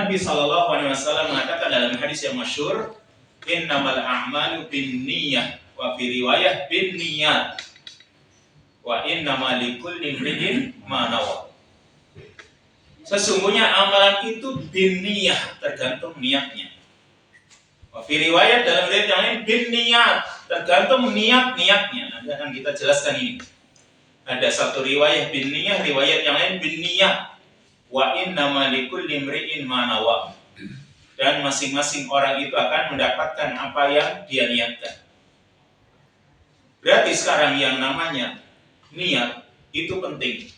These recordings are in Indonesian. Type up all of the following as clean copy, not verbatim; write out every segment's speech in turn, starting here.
Nabi SAW mengatakan dalam hadis yang masyhur, innamal a'malu binniyah wa fi riwayah binniyat wa innamal likulli imrin ma nawa. Sesungguhnya amalan itu binniyah, tergantung niatnya. Wa fi riwayat, dalam riwayat yang lain binniyat, tergantung niatnya. Nanti akan kita jelaskan ini. Ada satu riwayat binniyah, riwayat yang lain binniyat. Wa innamal likulli imrin ma nawa. Dan masing-masing orang itu akan mendapatkan apa yang dia niatkan. Berarti sekarang yang namanya niat itu penting.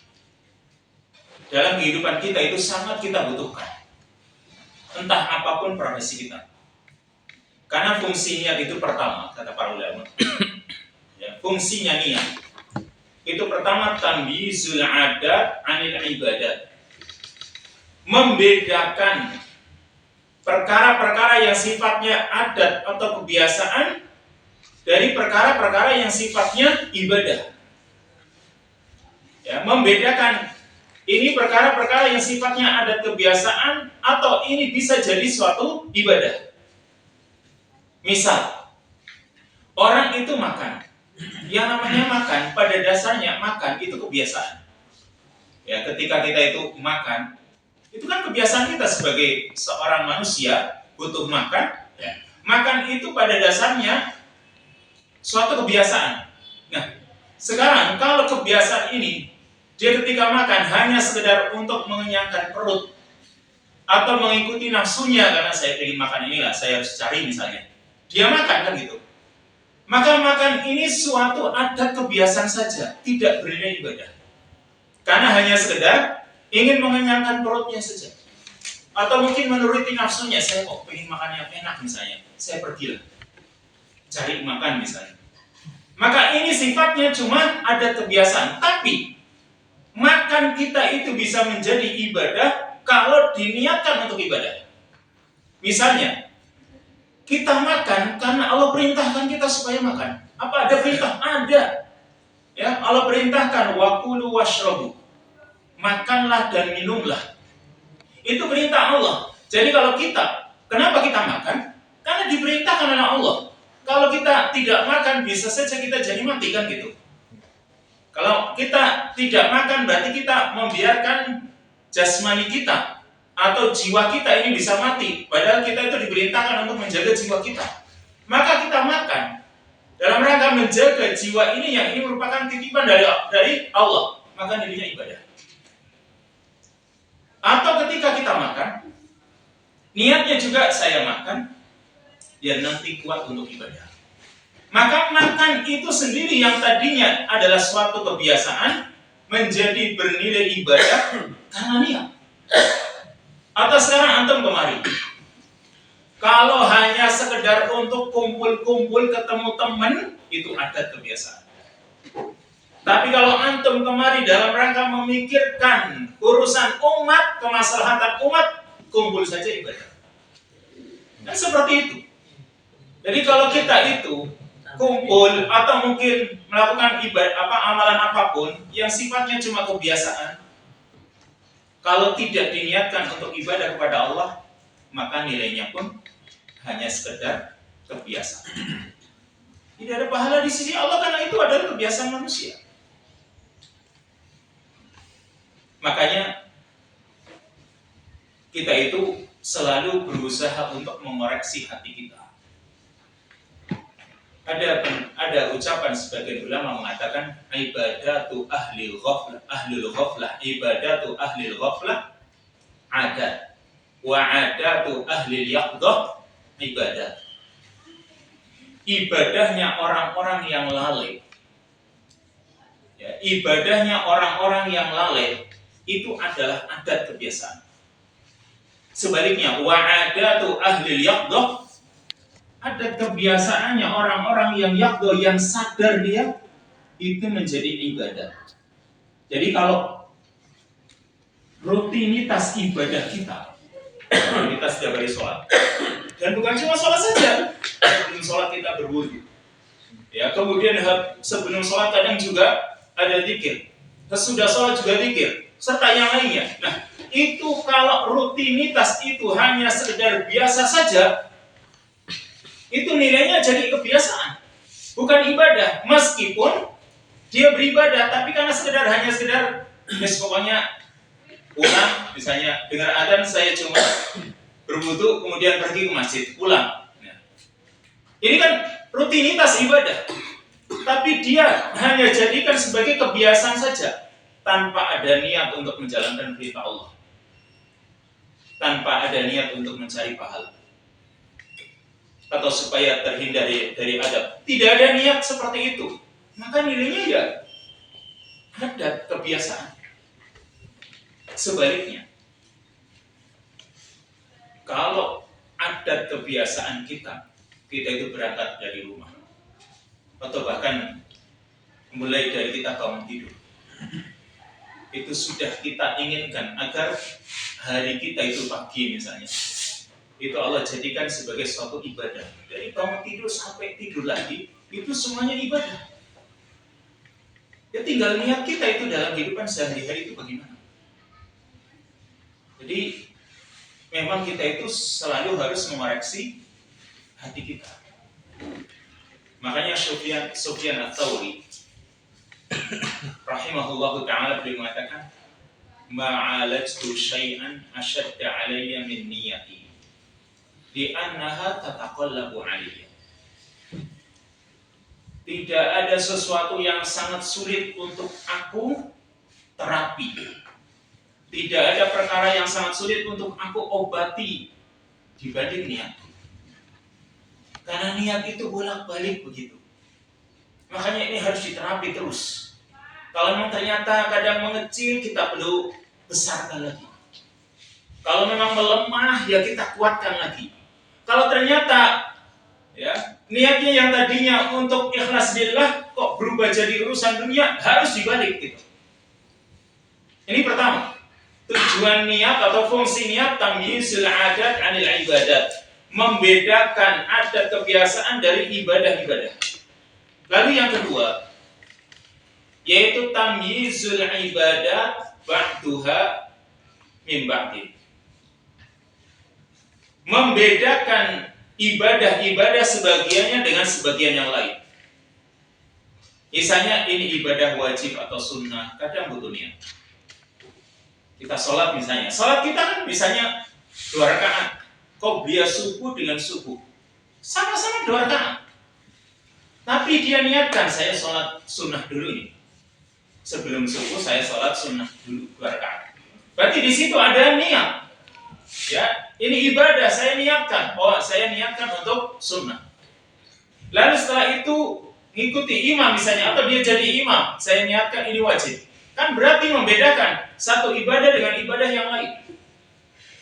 Dalam kehidupan kita itu sangat kita butuhkan. Entah apapun profesi kita. Karena fungsi niat itu pertama, kata para ulama. Ya, fungsinya niat itu pertama tamyizul adat anil ibadat. Membedakan perkara-perkara yang sifatnya adat atau kebiasaan dari perkara-perkara yang sifatnya ibadah. Ya, membedakan ini perkara-perkara yang sifatnya adat kebiasaan atau ini bisa jadi suatu ibadah. Misal, orang itu makan. Yang namanya makan, pada dasarnya makan itu kebiasaan. Ya, ketika kita itu makan, itu kan kebiasaan kita sebagai seorang manusia butuh makan. Ya. Makan itu pada dasarnya suatu kebiasaan. Nah, sekarang kalau kebiasaan ini dia ketika makan hanya sekedar untuk mengenyangkan perut atau mengikuti nafsunya karena saya ingin makan inilah, saya harus cari misalnya. Dia makan kan gitu. Maka makan ini suatu adat kebiasaan saja, tidak bernilai ibadah. Karena hanya sekedar ingin mengenyangkan perutnya saja. Atau mungkin menuruti nafsunya, saya kok pengen makan yang enak misalnya, saya pergilah cari makan misalnya. Maka ini sifatnya cuma ada kebiasaan. Tapi makan kita itu bisa menjadi ibadah kalau diniatkan untuk ibadah. Misalnya, kita makan karena Allah perintahkan kita supaya makan. Apa ada perintah? Ada. Ya, Allah perintahkan wakulu washrabu. Makanlah dan minumlah. Itu perintah Allah. Jadi kalau kita, kenapa kita makan? Karena diperintahkan oleh Allah. Kalau kita tidak makan, bisa saja kita jadi mati kan gitu. Kalau kita tidak makan, berarti kita membiarkan jasmani kita atau jiwa kita ini bisa mati. Padahal kita itu diperintahkan untuk menjaga jiwa kita. Maka kita makan dalam rangka menjaga jiwa ini yang ini merupakan titipan dari Allah. Maka dirinya ibadah. Atau ketika kita makan, niatnya juga saya makan, biar nanti kuat untuk ibadah. Maka makan itu sendiri yang tadinya adalah suatu kebiasaan, menjadi bernilai ibadah karena niat. Atau sekarang antum kemari, kalau hanya sekedar untuk kumpul-kumpul ketemu teman, itu adat kebiasaan. Tapi kalau antum kemari dalam rangka memikirkan urusan umat, kemaslahatan umat, kumpul saja ibadah. Kan seperti itu. Jadi kalau kita itu kumpul atau mungkin melakukan ibadah amalan apapun yang sifatnya cuma kebiasaan, kalau tidak diniatkan untuk ibadah kepada Allah, maka nilainya pun hanya sekedar kebiasaan. Tidak ada pahala di sisi Allah karena itu adalah kebiasaan manusia. Makanya kita itu selalu berusaha untuk mengoreksi hati kita. Ada ucapan sebagian ulama mengatakan ibadatu ahlul ghaflah ibadatu ahlil ghaflah adat wa adatu ahlil yaqdah ibadat. Ibadahnya orang-orang yang lalai. Ya, ibadahnya orang-orang yang lalai itu adalah adat kebiasaan. Sebaliknya, wa'adatu ahlil yaqdah, ada kebiasaannya orang-orang yang yaqdah, yang sadar dia, itu menjadi ibadah. Jadi kalau rutinitas ibadah kita, rutinitas setiap hari sholat, dan bukan cuma sholat saja, sebelum sholat kita berwudu. Ya, kemudian sebelum sholat kadang juga ada zikir. Sesudah sholat juga zikir. serta yang lainnya. Nah, itu kalau rutinitas itu hanya sekedar biasa saja, itu nilainya jadi kebiasaan, bukan ibadah. Meskipun dia beribadah, tapi karena hanya sekedar, pokoknya pulang, misalnya dengar adzan saya cuma berwudu kemudian pergi ke masjid, pulang. Nah, ini kan rutinitas ibadah, tapi dia hanya jadikan sebagai kebiasaan saja, tanpa ada niat untuk menjalankan perintah Allah, tanpa ada niat untuk mencari pahala atau supaya terhindar dari adab. Tidak ada niat seperti itu, maka nilainya ya ada kebiasaan. Sebaliknya, kalau adat kebiasaan kita itu berangkat dari rumah, atau bahkan mulai dari kita bangun tidur, itu sudah kita inginkan agar hari kita itu pagi misalnya, itu Allah jadikan sebagai suatu ibadah. Dari bangun tidur sampai tidur lagi, itu semuanya ibadah. Ya tinggal niat kita itu dalam kehidupan sehari-hari itu bagaimana. Jadi memang kita itu selalu harus mengoreksi hati kita. Makanya Sufyan Ats-Tsauri rahimahullahu ta'ala beliau mengatakan, ma'alajtu syai'an ashadda 'alayya min niyati li'annaha tataqallabu 'alayya. Tidak ada sesuatu yang sangat sulit untuk aku terapi. Tidak ada perkara yang sangat sulit untuk aku obati dibanding niat. Karena niat itu bolak-balik begitu. Makanya ini harus diterapi terus. Kalau memang ternyata kadang mengecil, kita perlu besarkan lagi. Kalau memang melemah, ya kita kuatkan lagi. Kalau ternyata ya niatnya yang tadinya untuk ikhlas lillah kok berubah jadi urusan dunia, harus dibalik gitu. Ini pertama. Tujuan niat atau fungsi niat tamyizul adat 'anil ibadat, membedakan adat kebiasaan dari ibadah-ibadah. Lalu yang kedua, yaitu tamyizul ibadat ba'duha min ba'din, membedakan ibadah-ibadah sebagiannya dengan sebagian yang lain. Misalnya ini ibadah wajib atau sunnah, kadang butuh niat. Kita sholat misalnya, sholat kita kan misalnya 2 rakaat, qobliyah subuh dengan subuh, sama-sama 2 rakaat. Tapi dia niatkan, saya sholat sunnah dulu ini, sebelum subuh saya sholat sunnah dulu 2 rakaat. Berarti di situ ada niat. Ya, ini ibadah, saya niatkan, saya niatkan untuk sunnah. Lalu setelah itu ngikuti imam misalnya, atau dia jadi imam, saya niatkan ini wajib. Kan berarti membedakan satu ibadah dengan ibadah yang lain.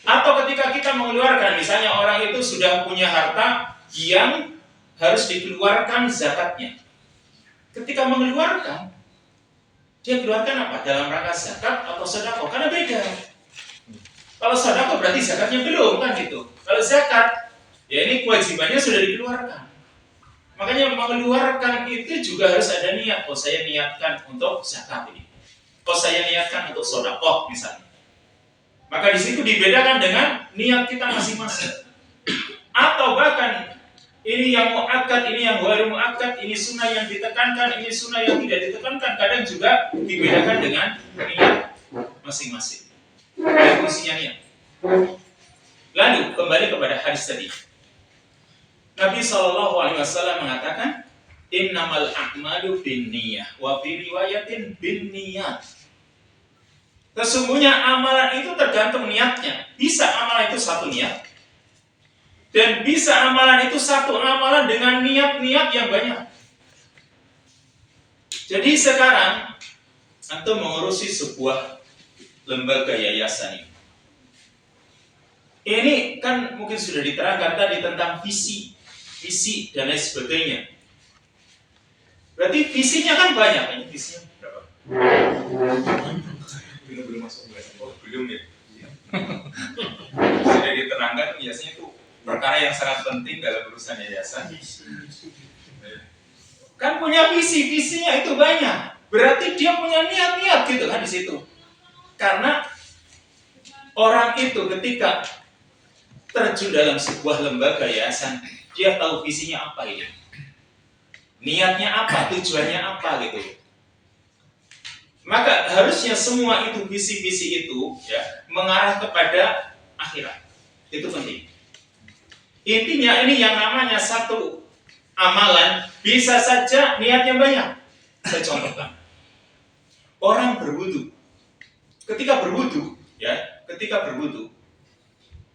Atau ketika kita mengeluarkan, misalnya orang itu sudah punya harta yang harus dikeluarkan zakatnya. Ketika mengeluarkan, dia keluarkan apa? Dalam rangka zakat atau sedekah? Karena beda. Kalau sedekah berarti zakatnya belum, kan gitu. Kalau zakat, ya ini kewajibannya sudah dikeluarkan. Makanya mengeluarkan itu juga harus ada niat. Saya niatkan untuk zakat ini. Saya niatkan untuk sedekah misalnya. Maka di situ dibedakan dengan niat kita masing-masing. Atau bahkan ini yang muakkad, ini yang ghairu muakkad, ini sunnah yang ditekankan, ini sunnah yang tidak ditekankan, kadang juga dibedakan dengan niat masing-masing. Ini fungsinya niat. Lalu kembali kepada hadis tadi. Nabi SAW mengatakan, innamal a'malu binniyah wa fi riwayatin binniyat. Sesungguhnya amalan itu tergantung niatnya. Bisa amalan itu satu niat, dan bisa amalan itu satu amalan dengan niat-niat yang banyak. Jadi sekarang antum mengurusi sebuah lembaga yayasan ini. Ini kan mungkin sudah diterangkan tadi tentang visi dan lain sebagainya. Berarti visinya kan banyak. Ini visinya berapa? Belum masuk belum ya. Sudah diterangkan biasanya itu perkara yang sangat penting dalam urusan yayasan. Kan punya visinya itu banyak. Berarti dia punya niat-niat gitu kan di situ. Karena orang itu ketika terjun dalam sebuah lembaga yayasan, dia tahu visinya apa ini, niatnya apa, tujuannya apa gitu. Maka harusnya semua itu visi-visi itu ya mengarah kepada akhirat. Itu penting. Intinya ini yang namanya satu amalan bisa saja niatnya banyak. Saya contohkan. Orang berwudu. Ketika berwudu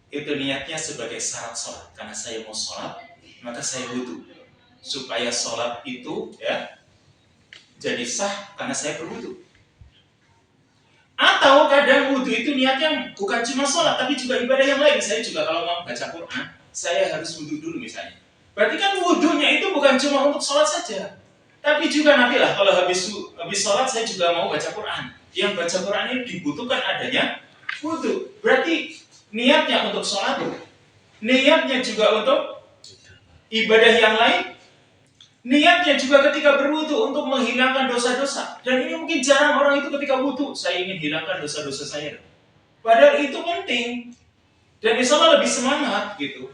itu niatnya sebagai syarat sholat. Karena saya mau sholat, maka saya wudu supaya sholat itu ya jadi sah karena saya berwudu. Atau kadang wudu itu niatnya bukan cuma sholat, tapi juga ibadah yang lain. Saya juga kalau mau baca Quran, saya harus wudu dulu misalnya. Berarti kan wudunya itu bukan cuma untuk sholat saja, tapi juga nantilah kalau habis sholat saya juga mau baca Quran. Yang baca Quran ini dibutuhkan adanya wudu. Berarti niatnya untuk sholat, niatnya juga untuk ibadah yang lain, niatnya juga ketika berwudu untuk menghilangkan dosa-dosa. Dan ini mungkin jarang orang itu ketika wudu, saya ingin hilangkan dosa-dosa saya. Padahal itu penting. Dan insya Allah lebih semangat gitu.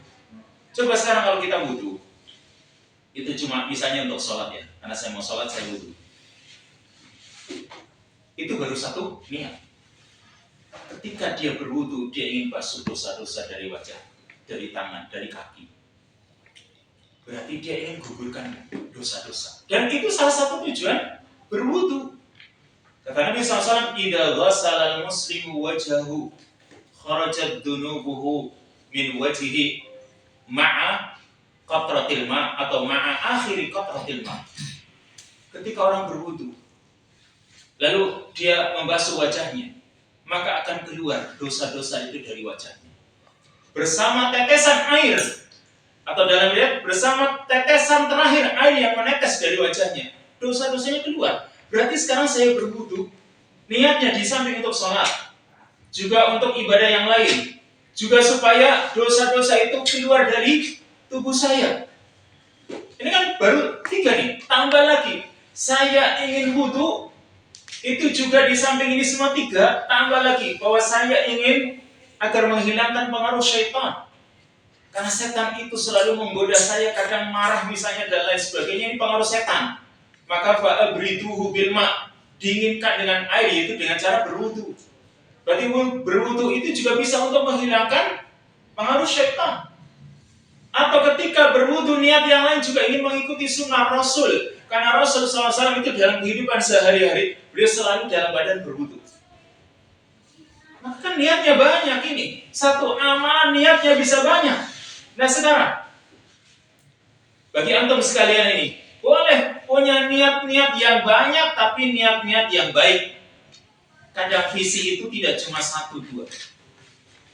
Coba sekarang kalau kita wudu, itu cuma misalnya untuk sholat ya. Karena saya mau sholat, saya wudu. Itu baru satu niat. Ketika dia berwudu, dia ingin basuh dosa-dosa dari wajah, dari tangan, dari kaki. Berarti dia ingin gugurkan dosa-dosa. Dan itu salah satu tujuan berwudu. Kata Nabi SAW, "Idza ghassala al-muslimu wajhahu, kharajat dunubuhu min wajhihi ma'a qatratil ma' atau ma'a akhiri qatratil ma'." Ketika orang berwudu, lalu dia membasuh wajahnya, maka akan keluar dosa-dosa itu dari wajahnya. Bersama tetesan air, atau dalam riwayat bersama tetesan terakhir air yang menetes dari wajahnya, dosa-dosanya keluar. Berarti sekarang saya berwudu, niatnya di samping untuk sholat, juga untuk ibadah yang lain, juga supaya dosa-dosa itu keluar dari tubuh saya. Ini kan baru 3 nih, tambah lagi. Saya ingin wudu, itu juga di samping ini semua 3, tambah lagi bahwa saya ingin agar menghilangkan pengaruh syaitan. Karena setan itu selalu menggoda saya, kadang marah misalnya dan lain sebagainya, ini pengaruh setan. Maka fa'abriduhu bil ma', dinginkan dengan air, yaitu dengan cara berwudu. Berarti berwudu itu juga bisa untuk menghilangkan pengaruh syaitan. Atau ketika berwudu niat yang lain juga ingin mengikuti sunnah Rasul. Karena Rasul SAW itu dalam kehidupan sehari-hari, beliau selalu dalam badan berwudu. Maka kan niatnya banyak ini. Satu amalan niatnya bisa banyak. Nah sekarang, bagi antum sekalian ini, boleh punya niat-niat yang banyak, tapi niat-niat yang baik. Kadang visi itu tidak cuma 1-2,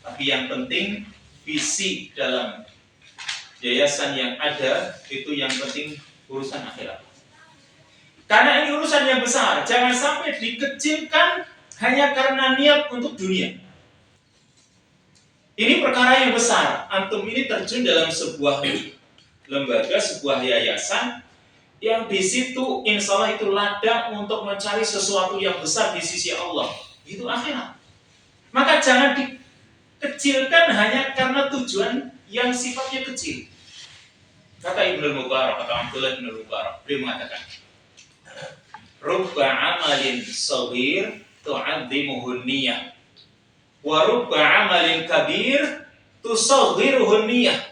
tapi yang penting visi dalam yayasan yang ada, itu yang penting urusan akhirat. Karena ini urusan yang besar, jangan sampai dikecilkan hanya karena niat untuk dunia. Ini perkara yang besar. Antum ini terjun dalam sebuah lembaga, sebuah yayasan yang di situ insya Allah itu ladang untuk mencari sesuatu yang besar di sisi Allah. Itu akhirat. Maka jangan dikecilkan hanya karena tujuan yang sifatnya kecil. Kata Ibnu Mubarak, kata Abdullah bin Mubarak, beliau mengatakan, "Rubba amalin shaghir tu'azzimuhu niyah. Wa rubba amalin kabir tusaghiruhu niyah."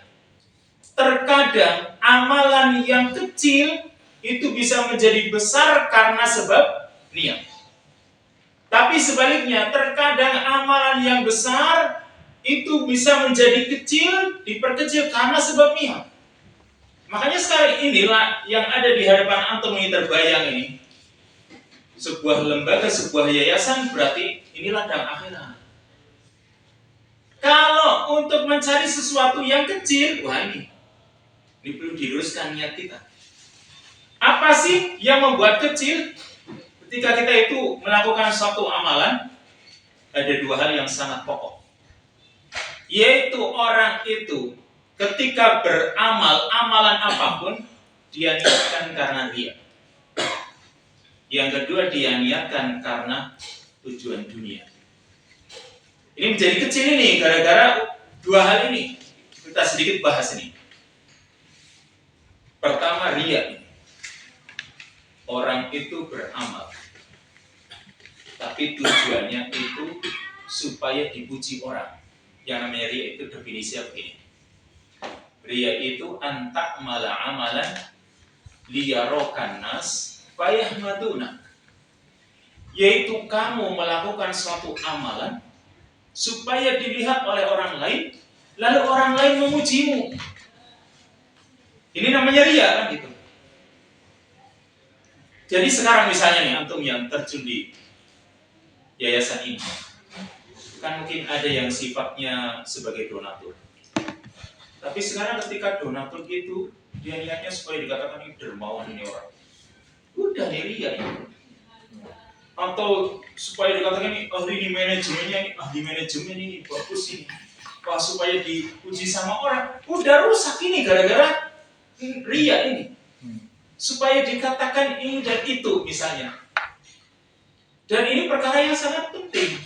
Terkadang amalan yang kecil itu bisa menjadi besar karena sebab niat. Tapi sebaliknya, terkadang amalan yang besar itu bisa menjadi kecil, diperkecil karena sebab niat. Makanya sekarang inilah yang ada di hadapan antum ini terbayang ini. Sebuah lembaga, sebuah yayasan, berarti ini ladang akhirat. Kalau untuk mencari sesuatu yang kecil, wah ini perlu diluruskan niat kita. Apa sih yang membuat kecil? Ketika kita itu melakukan suatu amalan, ada 2 hal yang sangat pokok. Yaitu orang itu ketika beramal, amalan apapun, dia niatkan karena dia. Yang kedua, dia niatkan karena tujuan dunia. Ini menjadi kecil ini gara-gara dua hal ini. Kita sedikit bahas ini. Pertama, riya. Orang itu beramal, tapi tujuannya itu supaya dipuji orang. Yang namanya riya itu definisinya begini. Riya itu antak mala amalan liyarokan nas fayahmaduna. Yaitu kamu melakukan suatu amalan supaya dilihat oleh orang lain, lalu orang lain memujimu. Ini namanya riya kan gitu. Jadi sekarang misalnya nih antum yang terjun di yayasan ini, kan mungkin ada yang sifatnya sebagai donatur. Tapi sekarang ketika donatur gitu, dia niatnya supaya dikatakan ini dermawan ini orang. Udah nih riya ini. Atau supaya dikatakan ini ahli di manajemennya, ini ahli manajemen ini bagus ini. Wah, supaya dipuji sama orang, udah rusak ini gara-gara riya ini. Supaya dikatakan ini dan itu misalnya. Dan ini perkara yang sangat penting.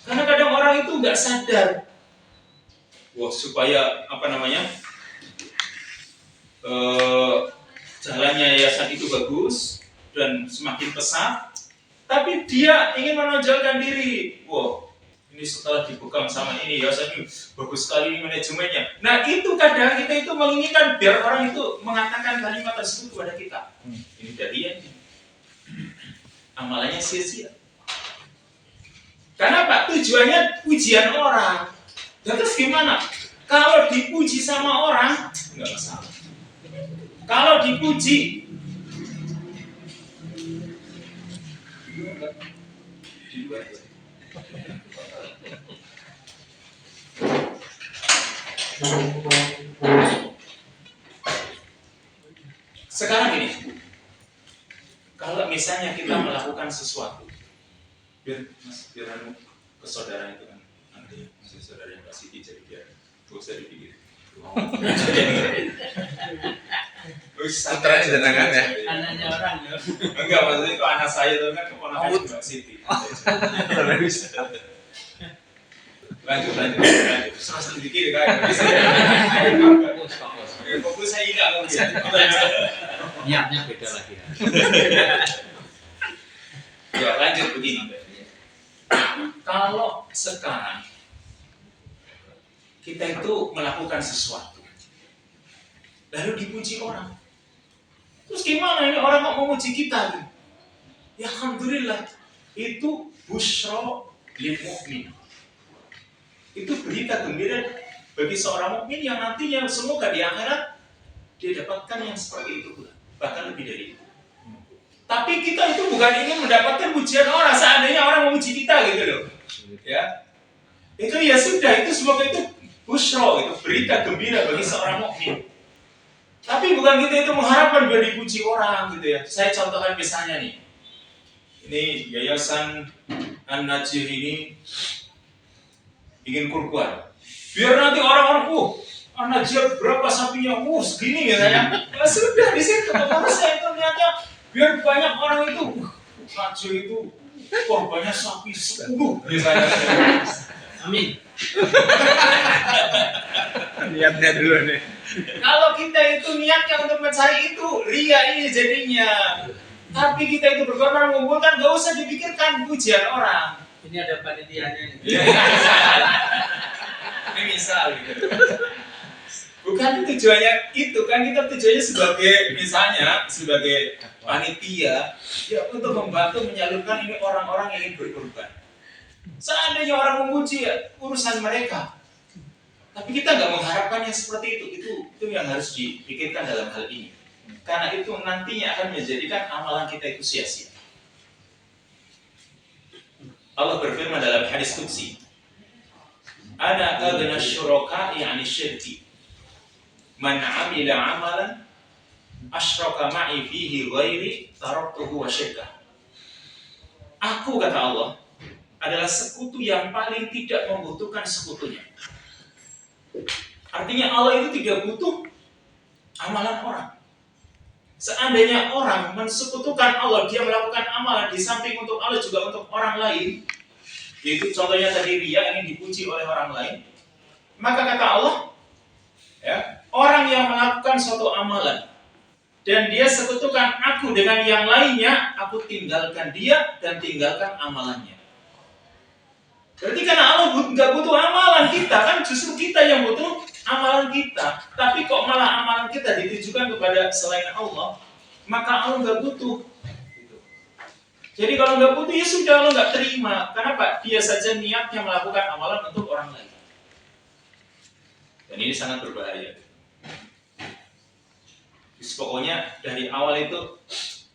Karena kadang orang itu nggak sadar. Wah, supaya jalannya yayasan itu bagus dan semakin pesat. Tapi dia ingin menonjolkan diri. Wah, ini setelah dibekam sama ini yayasan ini bagus sekali ini manajemennya. Nah itu kadang kita itu menginginkan biar orang itu mengatakan kalimat tersebut kepada kita. Ini dari yang amalannya sia-sia. Karena Pak tujuannya pujian orang. Terus gimana? Kalau dipuji sama orang nggak masalah. Kalau dipuji sekarang ini, kalau misalnya kita melakukan sesuatu, biar ke saudara itu kan, nanti masih saudara yang kasih jadi biar gak usah dipikir. Putranya jenengan ya? Anaknya orang ya? Enggak, maksudnya itu anak saya itu kan keponakan Mbak Siti. Lanjut. Terus dipikir kan? Fokus saya enggak mungkin. Niatnya beda lagi. Ya lanjut begini. Kalau sekarang kita itu melakukan sesuatu, lalu dipuji orang, terus gimana ini orang mau memuji kita? Ya alhamdulillah, itu busyra lil mu'min. Itu berita gembira bagi seorang mukmin yang nantinya semoga di akhirat dia dapatkan yang seperti itu pula, bahkan lebih dari itu. Tapi kita itu bukan ingin mendapatkan pujian orang, seandainya orang memuji kita gitu loh. Ya. Itu ya sudah, itu semoga itu busyra, itu berita gembira bagi seorang mukmin. Tapi bukan kita itu mengharapkan biar dipuji orang gitu ya. Saya contohkan misalnya nih. Ini yayasan An-Najih ini ingin kurban. Biar nanti orang-orang, An-Najih berapa sapinya? Segini misalnya. Ya sudah di situ. Karena saya itu ternyata biar banyak orang itu, Najih itu korbannya sapi 10 misalnya. Amin. Niatnya dulu nih. Kalau kita itu niatnya untuk mencari itu, riya ini jadinya. Tapi kita itu berkorban mengumpulkan, gak usah dipikirkan pujian orang. Ini ada panitianya nih. Ini misal gitu. Bukan tujuannya itu kan, kita tujuannya sebagai misalnya sebagai panitia ya untuk membantu menyalurkan ini orang-orang yang ingin berkorban. Seandainya orang memuji ya urusan mereka. Tapi kita nggak mengharapkan yang seperti itu yang harus dipikirkan dalam hal ini. Karena itu nantinya akan menjadikan amalan kita itu sia-sia. Allah berfirman dalam hadis qudsi, "Ana aghna syuraka'i 'ani syirki. Man 'amila 'amalan asyraka ma'i fihi ghairi taraktuhu wa syirkah." Aku, kata Allah, adalah sekutu yang paling tidak membutuhkan sekutunya. Artinya Allah itu tidak butuh amalan orang. Seandainya orang mensekutukan Allah, dia melakukan amalan di samping untuk Allah juga untuk orang lain, Yaitu contohnya tadi riya ingin dipuji oleh orang lain. Maka kata Allah, ya, orang yang melakukan suatu amalan dan dia sekutukan aku dengan yang lainnya, aku tinggalkan dia dan tinggalkan amalannya. Berarti karena Allah nggak butuh amalan kita, kan justru kita yang butuh amalan kita. Tapi kok malah amalan kita ditujukan kepada selain Allah, maka Allah nggak butuh. Jadi kalau nggak butuh ya sudah, Allah nggak terima. Kenapa? Dia saja niatnya melakukan amalan untuk orang lain. Dan ini sangat berbahaya. Jadi, pokoknya dari awal itu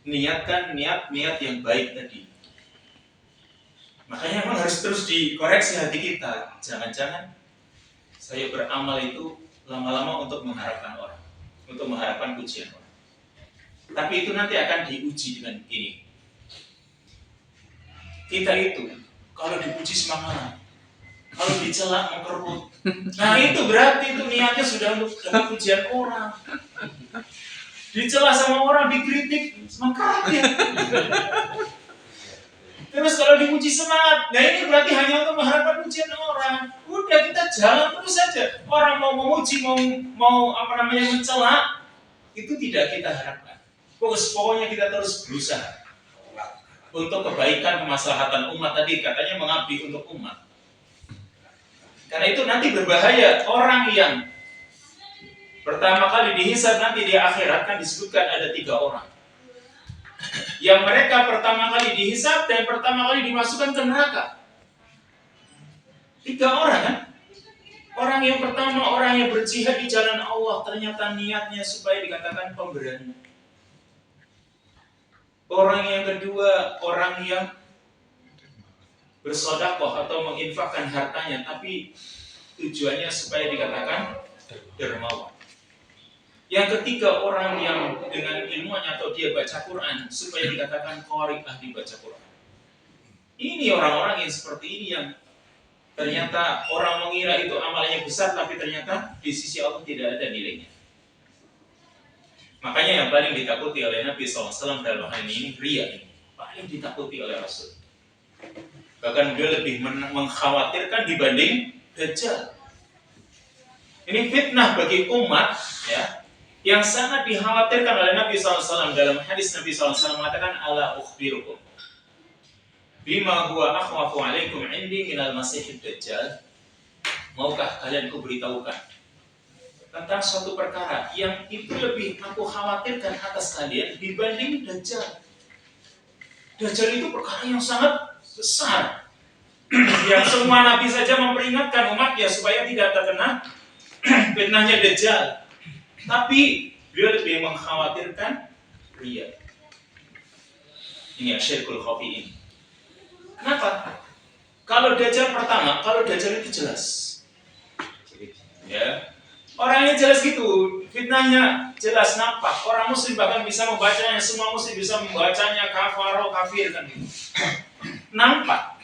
niatkan niat yang baik tadi. Makanya memang harus terus dikoreksi hati kita. Jangan-jangan saya beramal itu lama-lama untuk mengharapkan orang, untuk mengharapkan pujian orang. Tapi itu nanti akan diuji dengan ini. Kita itu kalau dipuji semangat, kalau dicela mengkerut. Nah itu berarti itu niatnya sudah untuk dapat pujian orang. Dicela sama orang, dikritik, semangat ya. Terus kalau dipuji semangat, nah ini berarti hanya untuk mengharapkan pujian orang. Udah kita jalan terus saja. Orang mau memuji, mau mencela, itu tidak kita harapkan. Pokoknya kita terus berusaha untuk kebaikan kemaslahatan umat tadi, katanya mengabdi untuk umat. Karena itu nanti berbahaya. Orang yang pertama kali dihisab nanti di akhirat kan disebutkan ada 3 orang. Yang mereka pertama kali dihisab dan pertama kali dimasukkan ke neraka. 3 orang kan? Orang yang pertama, orang yang berjihad di jalan Allah, ternyata niatnya supaya dikatakan pemberani. Orang yang kedua, orang yang bersedekah atau menginfakkan hartanya, tapi tujuannya supaya dikatakan dermawan. Yang ketiga, orang yang dengan ilmunya atau dia baca Quran supaya dikatakan qari, ahli baca Quran. Ini orang-orang yang seperti ini yang ternyata orang mengira itu amalnya besar, tapi ternyata di sisi Allah tidak ada nilainya. Makanya yang paling ditakuti oleh Nabi SAW dalam hal ini riya ini paling ditakuti oleh Rasul. Bahkan dia lebih mengkhawatirkan dibanding Dajjal. Ini fitnah bagi umat, ya, yang sangat dikhawatirkan oleh Nabi SAW. Dalam hadis Nabi SAW mengatakan, ala ukhbirukum bima huwa akhwafu alaikum indi minal masihid Dajjal. Maukah kalian kuberitahukan tentang suatu perkara yang itu lebih aku khawatirkan atas kalian dibanding Dajjal. Dajjal itu perkara yang sangat besar, yang semua nabi saja memperingatkan umatnya supaya tidak terkena fitnahnya Dajjal. Tapi dia lebih mengkhawatirkan riya. Ini asyirkul khafi'in. Kenapa? Kalau Dajjal pertama, kalau Dajjal itu jelas, ya, orangnya jelas gitu, fitnahnya jelas nampak. Orang muslim bahkan bisa membacanya, semua muslim bisa membacanya, kafaro, kafir kan gitu. Nampak.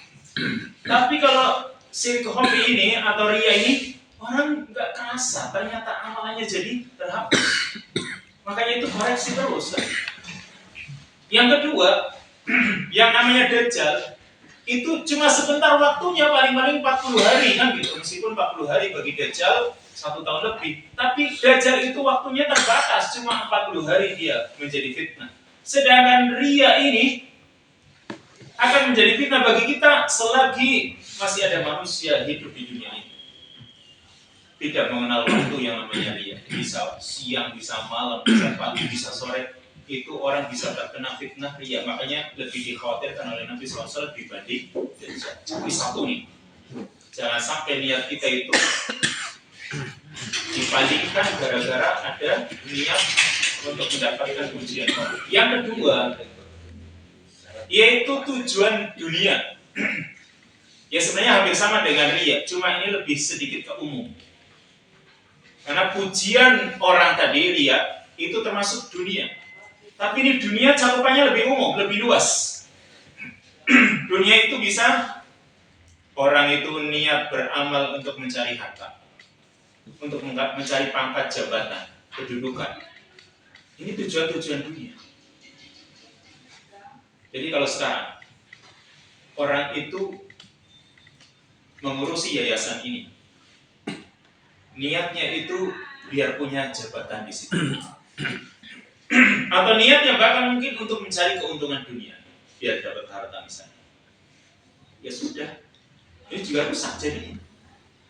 Tapi kalau syirik khafi ini atau riya ini, orang nggak kerasa, ternyata amalannya jadi terhapus. Makanya itu koreksi terus kan? Yang kedua, yang namanya Dajjal itu cuma sebentar waktunya, paling-paling 40 hari kan gitu. Meskipun 40 hari bagi Dajjal 1 tahun lebih, tapi Dajjal itu waktunya terbatas, cuma 40 hari dia menjadi fitnah. Sedangkan riya ini akan menjadi fitnah bagi kita selagi masih ada manusia hidup di dunia ini. Tidak mengenal waktu yang namanya riya. Bisa siang, bisa malam, bisa pagi, bisa sore. Itu orang bisa terkena fitnah riya. Makanya lebih dikhawatirkan oleh Nabi SAW dibanding Dajjal. Tapi satu nih, jangan sampai niat kita itu dipalingkan gara-gara ada niat untuk mendapatkan pujian. Yang kedua, yaitu tujuan dunia. Ya sebenarnya hampir sama dengan riya, cuma ini lebih sedikit ke umum. Karena pujian orang tadi riya itu termasuk dunia. Tapi ini dunia cakupannya lebih umum, lebih luas. Dunia itu bisa orang itu niat beramal untuk mencari harta, untuk mencari pangkat jabatan, kedudukan. Ini tujuan-tujuan dunia. Jadi kalau sekarang orang itu mengurusi yayasan ini, niatnya itu biar punya jabatan di situ, atau niatnya bahkan mungkin untuk mencari keuntungan dunia, biar dapat harta misalnya, ya sudah, ini juga rusak jadinya.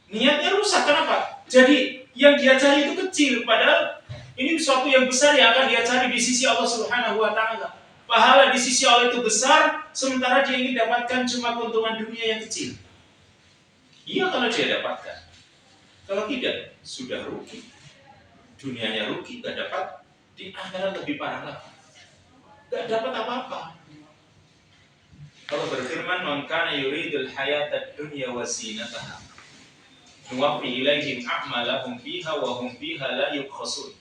Niatnya rusak, kenapa? Jadi yang dia cari itu kecil, padahal ini sesuatu yang besar yang akan dia cari di sisi Allah Subhanahu wa Ta'ala. Pahala di sisi Allah itu besar, sementara dia ingin dapatkan cuma keuntungan dunia yang kecil. Iya kalau dia dapatkan. Kalau tidak, sudah rugi. Dunianya rugi, gak dapat. Di akhirat lebih parah lagi. Gak dapat apa-apa. Allah berfirman, "Man kana yuridul hayatad dunya wa zinataha, nuwaffi ilaihim a'malahum fiha wa hum fiha la yubkhasun.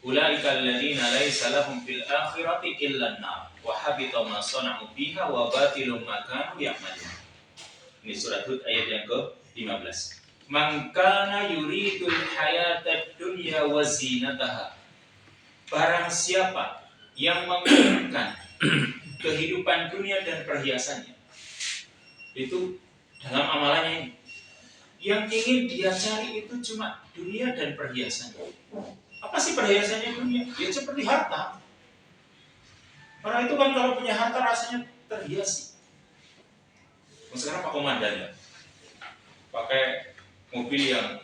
Ulaika alladziina laisa lahum fil akhirati illa an-nar, wa habita ma sana'u fiha wa batilun ma kanu ya'malun." Ini surat Hud ayat yang ke-15. Man kana yuridul hayatad dunya wa zinataha. Barang siapa yang menginginkan kehidupan dunia dan perhiasannya, itu dalam amalannya ini, yang ingin dia cari itu cuma dunia dan perhiasannya. Apa sih perhiasannya dunia? Ya seperti harta. Orang itu kan kalau punya harta rasanya terhiasi. Sekarang Pak Komandan ya, pakai mobil yang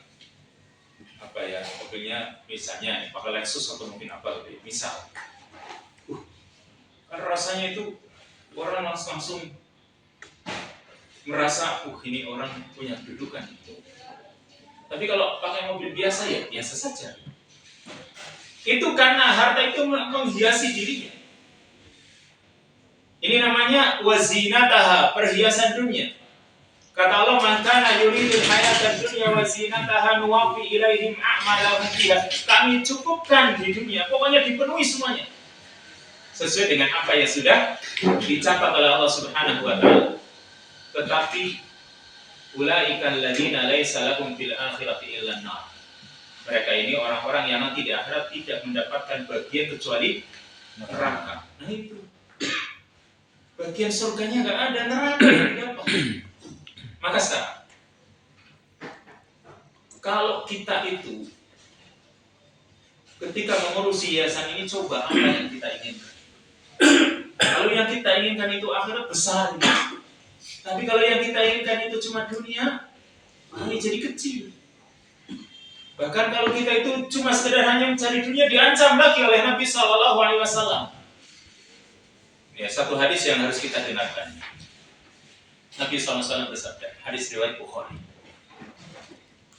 apa ya, mobilnya misalnya pakai Lexus atau mungkin apa gitu, misal. Kan rasanya itu orang langsung merasa, ini orang punya kedudukan itu. Tapi kalau pakai mobil biasa ya biasa saja. Itu karena harta itu menghiasi dirinya. Ini namanya wazinataha, perhiasan dunia. Kata Allah, "Man kana yuridul hayatad dunya wazinataha nuwaffi ilaihim a'malahum fiha." Kami cukupkan di dunia, pokoknya dipenuhi semuanya. Sesuai dengan apa yang sudah dicatat oleh Allah Subhanahu wa Ta'ala. Tetapi ulaika alladziina laisa lahum fil akhirati illa an-nar. Mereka ini orang-orang yang nanti di akhirat tidak mendapatkan bagian kecuali neraka. Nah itu. Bagian surganya enggak ada, neraka enggak dapat. Maka sekarang kalau kita itu ketika mengurusi yayasan ini, coba apa yang kita inginkan. Kalau yang kita inginkan itu akhirat besar, tapi kalau yang kita inginkan itu cuma dunia, ini jadi kecil. Bahkan kalau kita itu cuma sekedar hanya mencari dunia, diancam lagi oleh Nabi SAW. Ya, satu hadis yang harus kita dengarkan. Nabi SAW bersabda, hadis riwayat Bukhari.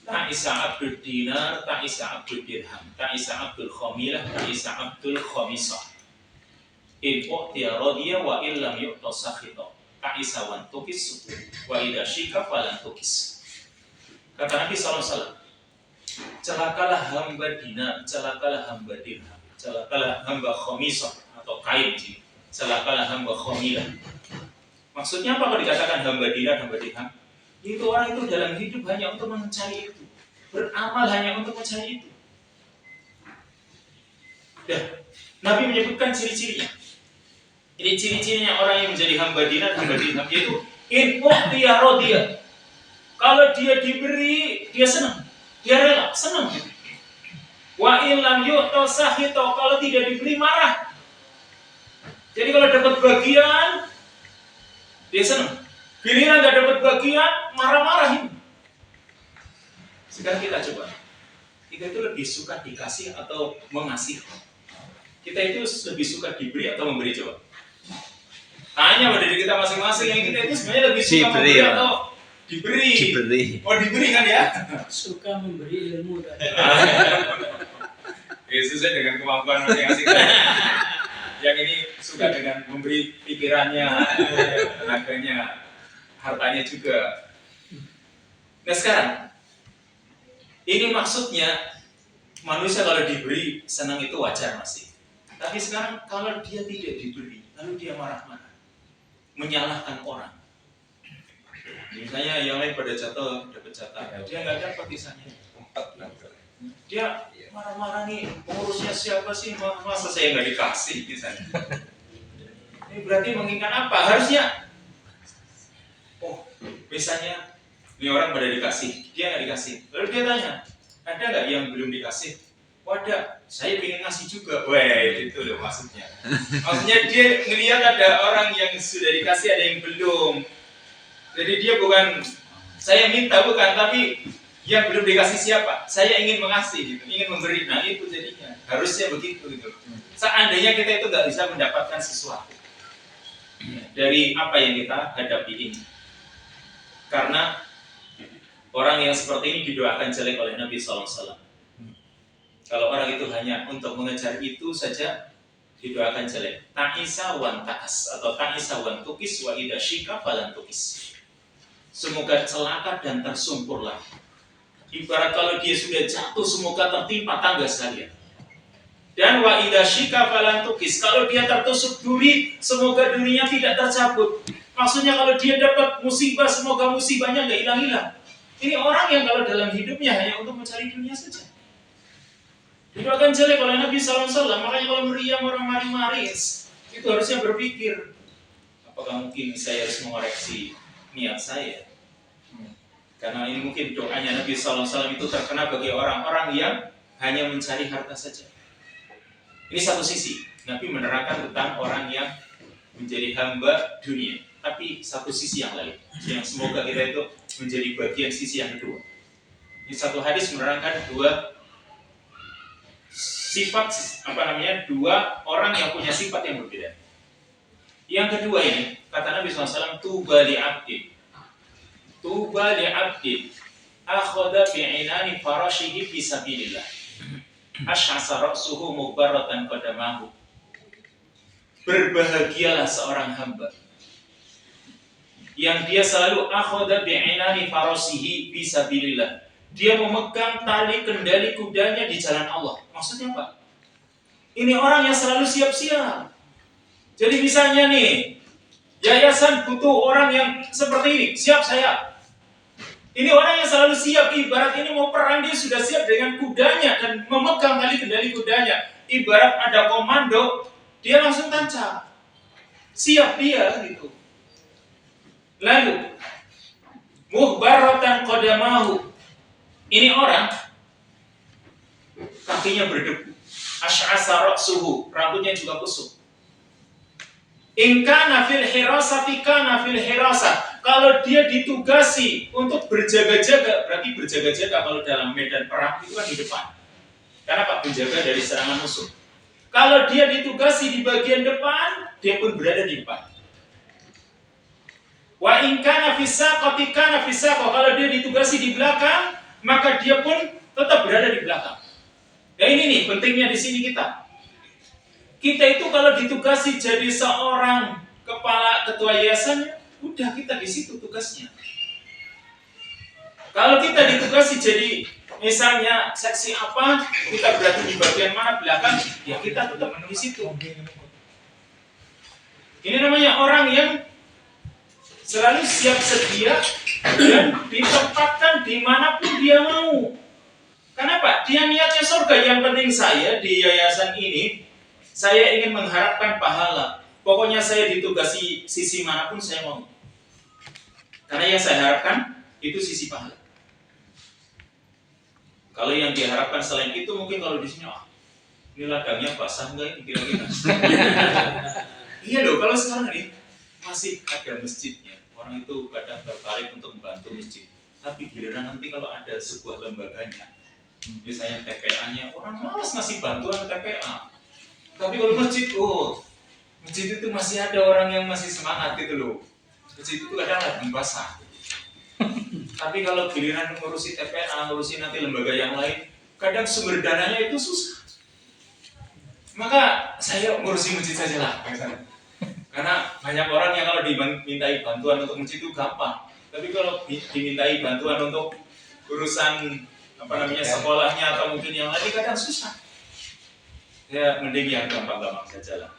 Ta'isa abdul dinar, ta'isa abdul dirham, ta'isa abdul khamilah, ta'isa abdul khamisah. In u'tiya radiya wa illam yu'ta sakhita. Ta'isa wan tukis wa idha syika falan tukis. Kata Nabi SAW, celakalah hamba dinar, celakalah hamba dirham, celakalah hamba khamisah atau kain, celakalah hamba khamilah. Maksudnya apa kalau dikatakan hamba dinar, hamba dirham? Itu orang itu dalam hidup hanya untuk mencari itu, beramal hanya untuk mencari itu. Ya, Nabi menyebutkan ciri-cirinya. Ini ciri-cirinya orang yang menjadi hamba dinar, hamba dirham, yaitu in u'tiya radiya. Kalau dia diberi, dia senang, dia rela, senang. Wa illam yu'ta sakhita, kalau tidak diberi marah. Jadi kalau dapat bagian, dia senang. Giliran nggak dapat bagian, marah-marahin. Sekarang kita coba. Kita itu lebih suka dikasih atau mengasih? Kita itu lebih suka diberi atau memberi, coba? Tanya pada diri kita masing-masing, yang kita itu sebenarnya lebih suka memberi atau diberi? Diberi. Oh, diberi kan ya? Suka memberi ilmu tadi. Ya, sesuai dengan kemampuan masing-masing. Yang ini suka dengan memberi pikirannya, tenaganya, hartanya juga. Nah sekarang, ini maksudnya manusia kalau diberi senang itu wajar masih. Tapi sekarang kalau dia tidak diberi, lalu dia marah-marah, menyalahkan orang. Misalnya yang lain pada jatuh, dapat jatah, dia nggak dapat misalnya. Dia marah-marah nih, pengurusnya siapa sih? Masa saya nggak dikasih misalnya? Ini berarti menginginkan apa? Harusnya, oh, misalnya Ini orang pada dikasih, dia nggak dikasih. Lalu dia tanya, ada nggak yang belum dikasih? Oh ada, saya pengen ngasih juga. Wah, itu loh maksudnya. Maksudnya dia ngelihat ada orang yang sudah dikasih, ada yang belum. Jadi dia bukan, saya minta bukan, tapi yang belum dikasih siapa? Saya ingin mengasih, gitu. Ingin memberi. Nah itu jadinya, harusnya begitu gitu. Seandainya kita itu nggak bisa mendapatkan sesuatu dari apa yang kita hadapi ini. Karena orang yang seperti ini didoakan jelek oleh Nabi SAW. Kalau orang itu hanya untuk mengejar itu saja didoakan jelek. Ta'isa wan ta'as atau ta'isa wan tukis wa idha syika falan tukis. Semoga celaka dan tersungkurlah. Ibarat kalau dia sudah jatuh, semoga tertimpa tangga sekalian. Dan wa idha syika falan tukis. Kalau dia tertusuk duri, semoga durinya tidak tercabut. Maksudnya kalau dia dapat musibah, semoga musibahnya nggak hilang-hilang. Ini orang yang kalau dalam hidupnya hanya untuk mencari dunia saja. Didoakan jelek oleh Nabi SAW. Makanya kalau meriam orang maris, itu harusnya berpikir, apakah mungkin saya harus mengoreksi niat saya? Karena ini mungkin doanya Nabi SAW itu terkena bagi orang-orang yang hanya mencari harta saja. Ini satu sisi, Nabi menerangkan tentang orang yang menjadi hamba dunia. Tapi satu sisi yang lain, yang semoga kita itu menjadi bagian sisi yang kedua. Di satu hadis menerangkan dua sifat, dua orang yang punya sifat yang berbeda. Yang kedua ini, kata Nabi SAW, tuba li abdin akhadha bi'inani farashihi fi sabilillah ash'asa ra'suhu mubarratan qadamahu. Berbahagialah seorang hamba yang dia selalu akhadha bi'inani farashihi fi sabilillah. Dia memegang tali kendali kudanya di jalan Allah. Maksudnya apa? Ini orang yang selalu siap-siap. Jadi misalnya nih, yayasan butuh orang yang seperti ini, siap saya. Ini orang yang selalu siap, ibarat ini mau perang dia sudah siap dengan kudanya dan memegang tali kendali kudanya. Ibarat ada komando, dia langsung tancap. Siap dia gitu. Lalu, muhbaratan qadamahu. Ini orang kakinya berdebu, ash'asa ra'suhu, rambutnya juga kusut. In kana fil hirasati kana fil hirasah. Kalau dia ditugasi untuk berjaga-jaga, berarti berjaga-jaga kalau dalam medan perang itu kan di depan. Karena Pak penjaga dari serangan musuh. Kalau dia ditugasi di bagian depan, dia pun berada di depan. Wa in kana fisaqati kana fisaqah. Kalau dia ditugasi di belakang, maka dia pun tetap berada di belakang. Nah ini nih pentingnya di sini kita. Kita itu kalau ditugasi jadi seorang kepala ketua yayasan, udah kita di situ tugasnya. Kalau kita ditugasi jadi misalnya seksi apa, kita berada di bagian mana belakang, ya kita tetap di situ. Ini namanya orang yang selalu siap sedia dan ditempatkan dimanapun dia mau. Kenapa? Dia niatnya surga. Yang penting saya di yayasan ini, saya ingin mengharapkan pahala. Pokoknya saya ditugasi sisi manapun saya mau. Karena yang saya harapkan itu sisi pahala. Kalau yang diharapkan selain itu mungkin kalau di sini, ini ladangnya basah enggak ini kira-kira. Iya loh, kalau sekarang ini masih ada masjidnya. Orang itu kadang tertarik untuk membantu masjid. Tapi giliran nanti kalau ada sebuah lembaganya, misalnya TPA-nya, orang malas ngasih bantuan TPA. Tapi kalau masjid, masjid itu masih ada orang yang masih semangat gitu loh. Masjid itu kadang ladang basah. Tapi kalau giliran ngurusi TPA, ngurusi nanti lembaga yang lain, kadang sumber dananya itu susah. Maka saya ngurusi masjid saja lah. Karena banyak orang yang kalau dimintai bantuan untuk masjid itu gampang. Tapi kalau dimintai bantuan untuk urusan sekolahnya atau mungkin yang lain kadang susah. Ya mending yang gampang-gampang saja lah.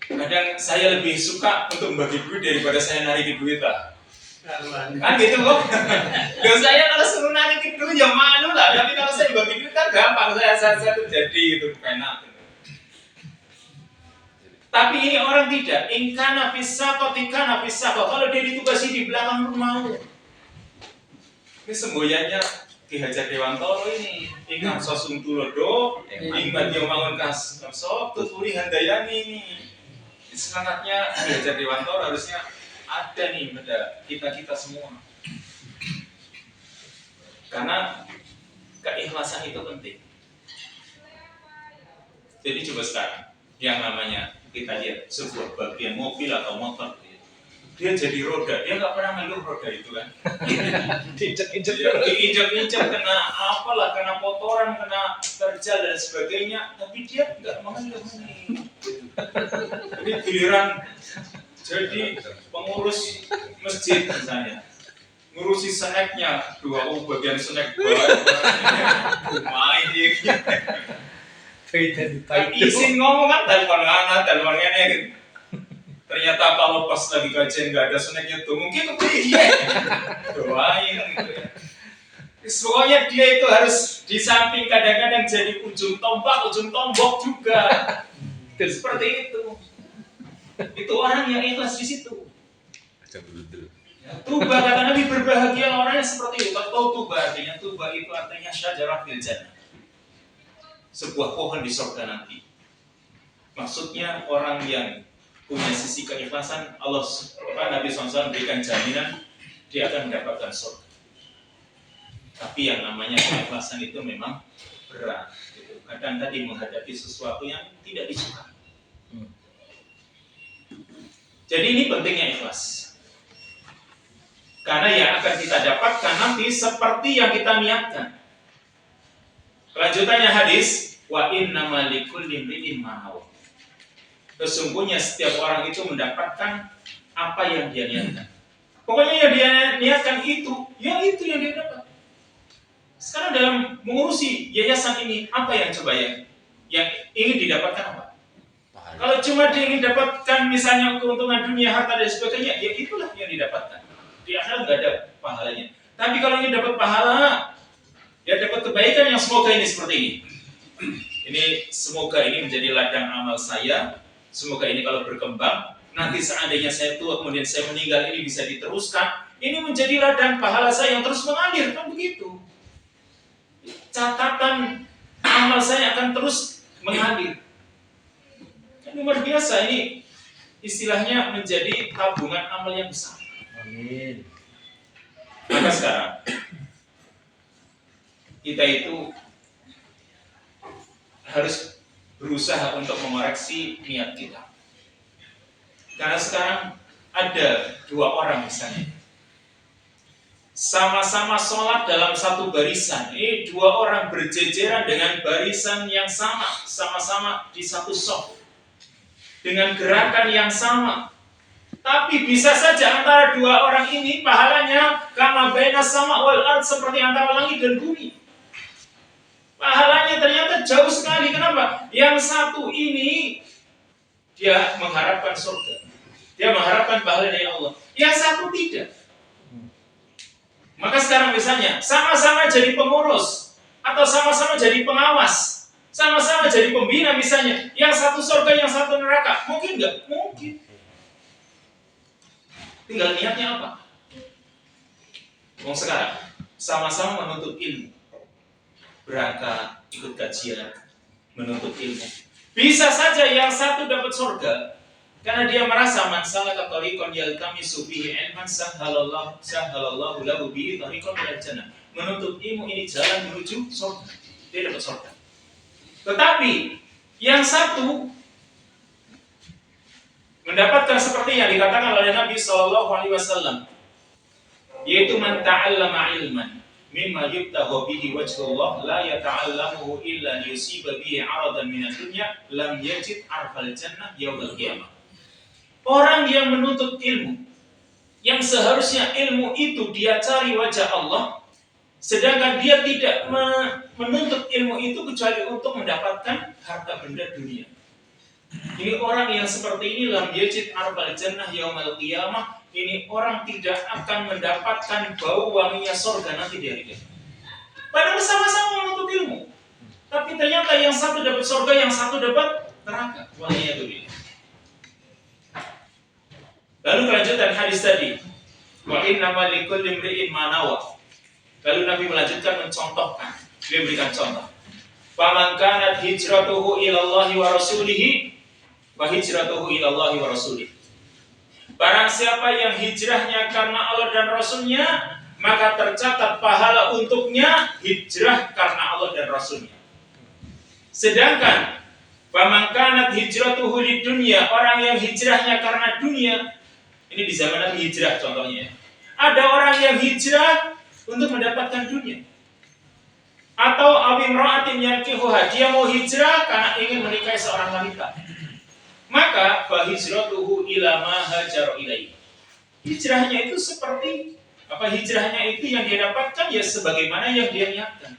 Kadang saya lebih suka untuk membagi duit daripada saya narikin duit lah. Kan gitu kok. Dan saya kalau suruh narikin duit ya malu lah. Tapi kalau saya bagi duit kan gampang. Saya tuh jadi gitu enak. Tapi ini orang tidak. Ingkana fisako, tikana fisako. Kalau dia ditugasi di belakang rumah, ini semboyannya Ki Hajar Dewantoro ini. Ingat sosum tulodo, ingat dia bangun kasop, tuturi handayani ini. Semangatnya Ki Hajar Dewantoro harusnya ada nih pada kita semua. Karena keikhlasan itu penting. Jadi coba sekarang yang namanya kita lihat sebuah bagian mobil atau motor, dia jadi roda, dia nggak pernah ngeluh roda itu kan. Diinjak-injak kena apalah, kena kotoran, kena terjal dan sebagainya, tapi dia nggak mengeluh nih. Jadi giliran jadi pengurus masjid misalnya, ngurusi snacknya, bagian snack main dia. Izin ngomong kan telepon ini. Ternyata kalau pas lagi kajian nggak ada snacknya tuh mungkin kepikiran doain gitu ya. Pokoknya dia itu harus di samping kadang-kadang jadi ujung tombak juga. Seperti itu. Itu orang yang ikhlas di situ. Tuba kata Nabi, berbahagia orangnya seperti itu. Tahu tuba artinya? Tuba itu artinya syajarah fil jannah. Sebuah pohon di surga nanti. Maksudnya orang yang punya sisi keikhlasan, Nabi SAW berikan jaminan dia akan mendapatkan surga. Tapi yang namanya keikhlasan itu memang berat. Gitu. Kadang tadi menghadapi sesuatu yang tidak disukai. Jadi ini pentingnya ikhlas. Karena yang akan kita dapatkan nanti seperti yang kita niatkan. Kelanjutannya hadis, wa innamal likulli imri'in ma nawa. Sesungguhnya setiap orang itu mendapatkan apa yang dia niatkan. Pokoknya yang dia niatkan itu yang dia dapat. Sekarang dalam mengurusi yayasan ini, apa yang coba yang ingin didapatkan apa? Kalau cuma dia ingin dapatkan misalnya keuntungan dunia, harta dan sebagainya, ya itulah yang didapatkan. Di akhirat nggak ada pahalanya. Tapi kalau ingin dapat pahala, ya dapat kebaikan yang semoga ini seperti ini. Semoga ini menjadi ladang amal saya. Semoga ini kalau berkembang, nanti seandainya saya tua kemudian saya meninggal, ini bisa diteruskan. Ini menjadi ladang pahala saya yang terus mengalir, kan begitu. Catatan amal saya akan terus mengalir. Ini luar biasa, ini istilahnya menjadi tabungan amal yang besar. Amin. Maka sekarang kita itu harus berusaha untuk mengoreksi niat kita. Karena sekarang ada dua orang misalnya, sama-sama sholat dalam satu barisan. Ini dua orang berjejeran dengan barisan yang sama-sama di satu shaf, dengan gerakan yang sama. Tapi bisa saja antara dua orang ini pahalanya kama baina sama wal ard, seperti antara langit dan bumi. Pahalanya ternyata jauh sekali. Kenapa? Yang satu ini dia mengharapkan surga, dia mengharapkan pahala dari Allah. Yang satu tidak. Maka sekarang misalnya sama-sama jadi pengurus atau sama-sama jadi pengawas, sama-sama jadi pembina misalnya, yang satu surga, yang satu neraka, mungkin nggak? Mungkin. Tinggal niatnya apa? Sekarang sama-sama menuntut ilmu, berangkat ikut kajian, menuntut ilmu. Bisa saja yang satu dapat surga karena dia merasa man salaka tariqan yaltamisu fihi ilman sahhalallahu lahu bihi tariqan ilal jannah. Menuntut ilmu ini jalan menuju surga. Dia dapat surga. Tetapi yang satu mendapatkan seperti yang dikatakan oleh Nabi SAW, yaitu man ta'allama ilman mimma yubtagha bihi wajhullah la yata'allamuhu illa liyusiba bihi 'aradan minad dunya lam yajid 'arfal jannah yaumil qiyamah. Orang yang menuntut ilmu yang seharusnya ilmu itu dia cari wajah Allah, sedangkan dia tidak menuntut ilmu itu kecuali untuk mendapatkan harta benda dunia. Ini orang yang seperti ini lam yajid 'arfal jannah yaumil qiyamah. Ini orang tidak akan mendapatkan bau wanginya surga nanti di hari kiamat. Padahal sama-sama menuntut ilmu, tapi ternyata yang satu dapat surga, yang satu dapat neraka. Waliyadzubillah. Lalu kelanjutan hadis tadi, wa innamal likulli imri'in ma nawa. Lalu Nabi melanjutkan mencontohkan, beliau berikan contoh. Faman kanat hijratuhu ila Allah wa rasulihi wa hijratuhu ila Allah wa rasulihi. Barang siapa yang hijrahnya karena Allah dan Rasulnya, maka tercatat pahala untuknya hijrah karena Allah dan Rasulnya. Sedangkan faman kanat hijratuhu lid dunya, orang yang hijrahnya karena dunia, ini di zaman Nabi hijrah contohnya. Ada orang yang hijrah untuk mendapatkan dunia. Atau awimra'atin yankihuha, dia mau hijrah karena ingin menikahi seorang wanita. Maka fahijratuhu ila ma hajara ilaihi. Hijrahnya itu seperti apa? Hijrahnya itu yang dia dapatkan ya sebagaimana yang dia niatkan.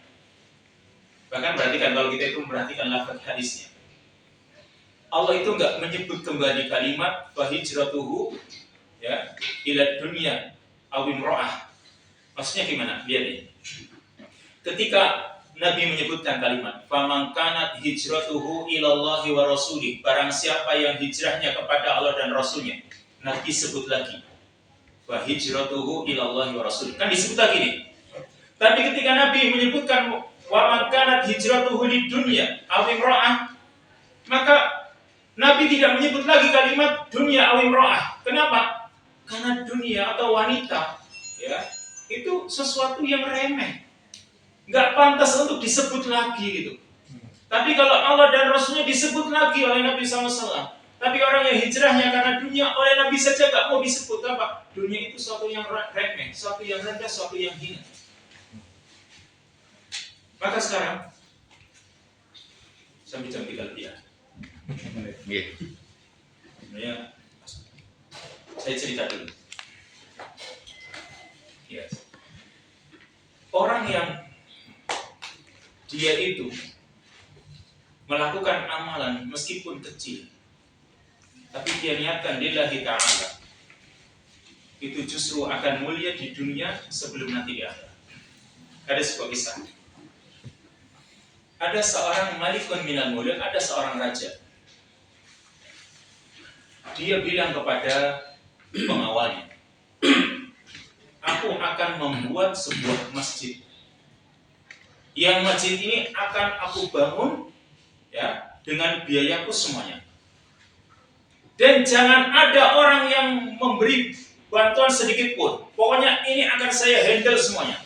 Bahkan perhatikan kalau kita itu memperhatikan lafaz hadisnya. Allah itu enggak menyebut kembali kalimat fahijratuhu ya ila dunya awimra'ah. Maksudnya gimana? Lihat deh. Ketika Nabi menyebutkan kalimat faman kanat hijratuhu ilallahi wa rasulih, barang siapa yang hijrahnya kepada Allah dan Rasulnya, Nabi sebut lagi wa hijratuhu ilallahi wa rasulih. Kan disebut lagi nih. Tapi ketika Nabi menyebutkan wa man kanat hijratuhu lid dunya aw imra'ah, maka Nabi tidak menyebut lagi kalimat dunia aw imra'ah. Kenapa? Karena dunia atau wanita ya, itu sesuatu yang remeh. Nggak pantas untuk disebut lagi gitu. Tapi kalau Allah dan Rasulnya disebut lagi oleh Nabi SAW. Tapi orang yang hijrahnya karena dunia oleh Nabi saja nggak mau disebut apa? Dunia itu sesuatu yang remeh, sesuatu yang rendah, sesuatu yang hina. Maka sekarang sampai jam 3 lebih ya. Ya, saya cerita dulu. Yes. Orang yang dia itu melakukan amalan meskipun kecil, tapi dia niatkan lillahi ta'ala, itu justru akan mulia di dunia sebelum nanti di akhirat. Ada sebuah kisah. Ada seorang malikun minal muluk, ada seorang raja. Dia bilang kepada pengawalnya, aku akan membuat sebuah masjid. Yang masjid ini akan aku bangun ya dengan biayaku semuanya. Dan jangan ada orang yang memberi bantuan sedikit pun. Pokoknya ini akan saya handle semuanya.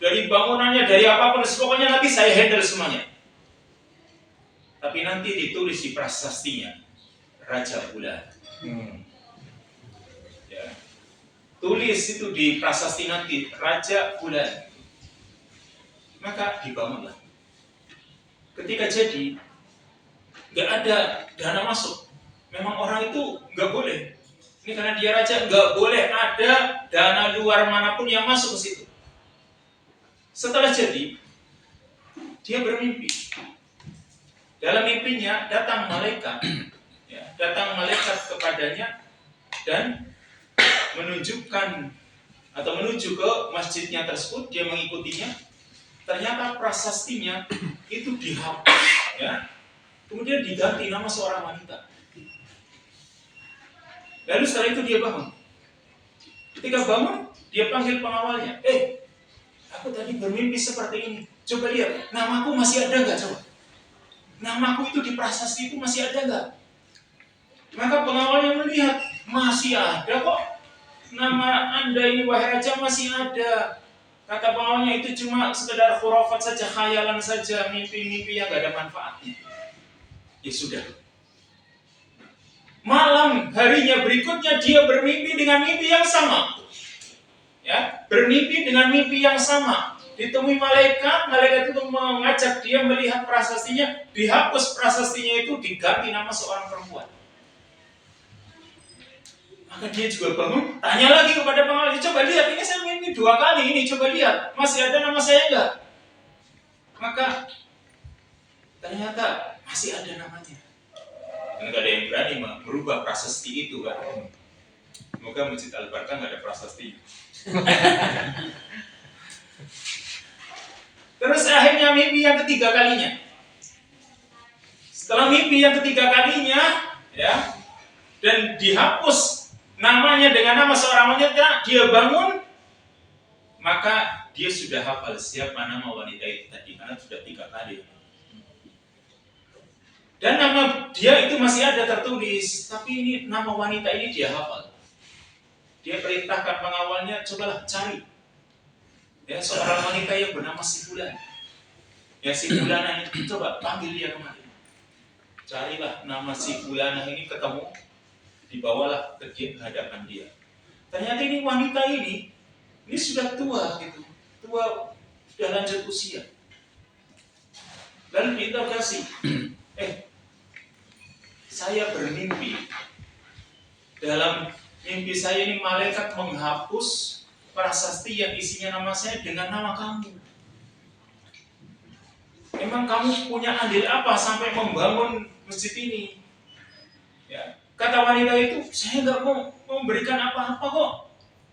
Dari bangunannya, dari apapun, pokoknya nanti saya handle semuanya. Tapi nanti ditulis di prasastinya Raja Fulan. Ya. Tulis itu di prasasti nanti Raja Fulan. Maka dibangunlah. Ketika jadi, nggak ada dana masuk. Memang orang itu nggak boleh. Ini karena dia raja, nggak boleh ada dana luar manapun yang masuk ke situ. Setelah jadi, dia bermimpi. Dalam mimpinya datang malaikat, ya, datang malaikat kepadanya dan menunjukkan atau menuju ke masjidnya tersebut. Dia mengikutinya. Ternyata prasastinya itu dihapus, ya. Kemudian diganti nama seorang wanita. Lalu setelah itu dia bangun. Ketika bangun, dia panggil pengawalnya. Aku tadi bermimpi seperti ini. Coba lihat, namaku masih ada nggak? Coba. Namaku itu di prasasti itu masih ada nggak? Maka pengawalnya melihat, masih ada kok. Nama Anda ini wahai raja masih ada. Kata pengawalnya itu cuma sekedar khurafat saja, khayalan saja, mimpi-mimpi yang gak ada manfaatnya. Ya sudah. Malam harinya berikutnya dia bermimpi dengan mimpi yang sama. Ya, bermimpi dengan mimpi yang sama. Ditemui malaikat, malaikat itu mengajak dia melihat prasastinya, dihapus prasastinya itu diganti nama seorang perempuan. Maka dia juga bangun, tanya lagi kepada pengawal, coba lihat, ini saya mimpi 2 kali ini, coba lihat, masih ada nama saya enggak? Maka ternyata masih ada namanya. Dan gak ada yang berani merubah prasasti itu kan. Semoga Masjid Al-Barkah gak ada prasasti. Terus akhirnya mimpi yang ketiga kalinya. Setelah mimpi yang ketiga kalinya, ya, dan dihapus namanya dengan nama seorang wanita, dia bangun, maka dia sudah hafal siapa nama wanita itu tadi, karena sudah 3 kali. Dan nama dia itu masih ada tertulis, tapi ini nama wanita ini dia hafal. Dia perintahkan pengawalnya, cobalah cari ya seorang wanita yang bernama si Fulan. Ya si Fulanah ini, coba panggil dia kemari. Carilah nama si Fulanah ini, ketemu, dibawalah ke hadapan dia. Ternyata ini wanita ini sudah tua gitu, sudah lanjut usia. Lalu diinterogasi, saya bermimpi. Dalam mimpi saya ini malaikat menghapus prasasti yang isinya nama saya dengan nama kamu. Emang kamu punya andil apa sampai membangun masjid ini? Ya, kata wanita itu, saya nggak mau memberikan apa-apa kok.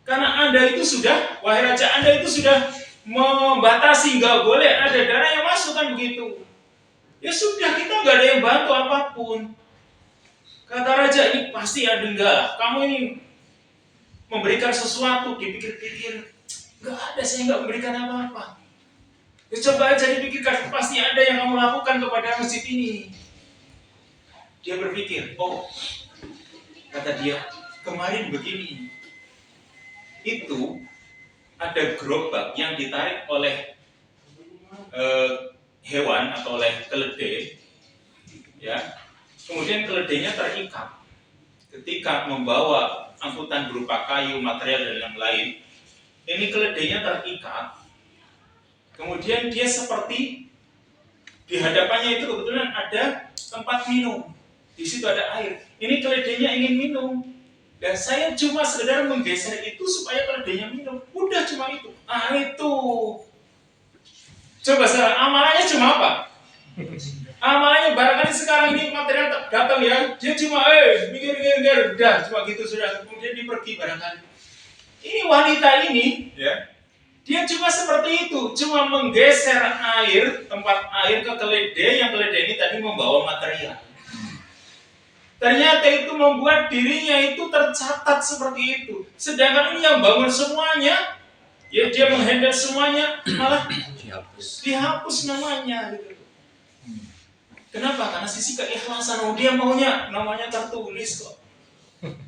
Karena Anda itu sudah, wahai raja, Anda itu sudah membatasi, nggak boleh ada darah yang masuk kan begitu. Ya sudah, kita nggak ada yang bantu apapun. Kata raja, ini pasti ada enggak. Kamu ini memberikan sesuatu, dipikir-pikir, nggak ada, saya nggak memberikan apa-apa. Ya coba aja dipikirkan, pasti ada yang kamu lakukan kepada masjid ini. Dia berpikir, oh, kata dia, kemarin begini. Itu ada gerobak yang ditarik oleh hewan atau oleh keledai, ya. Kemudian keledainya terikat. Ketika membawa angkutan berupa kayu, material dan yang lain, ini keledainya terikat. Kemudian dia seperti di hadapannya itu kebetulan ada tempat minum. Di situ ada air. Ini keledainya ingin minum. Dan saya cuma sekedar menggeser itu supaya keledainya minum. Udah cuma itu. Itu. Coba sekarang amalannya cuma apa? Amalannya barangkali sekarang ini material datang ya, dia cuma mikir, udah cuma gitu sudah, kemudian dia pergi barangkali. Ini wanita ini, ya, dia cuma seperti itu, cuma menggeser air, tempat air ke keledai, yang keledai ini tadi membawa material. Ternyata itu membuat dirinya itu tercatat seperti itu. Sedangkan ini yang bangun semuanya, ya dia menghandle semuanya, malah dihapus namanya gitu. Kenapa? Karena sisi keikhlasan. Dia maunya namanya tertulis kok.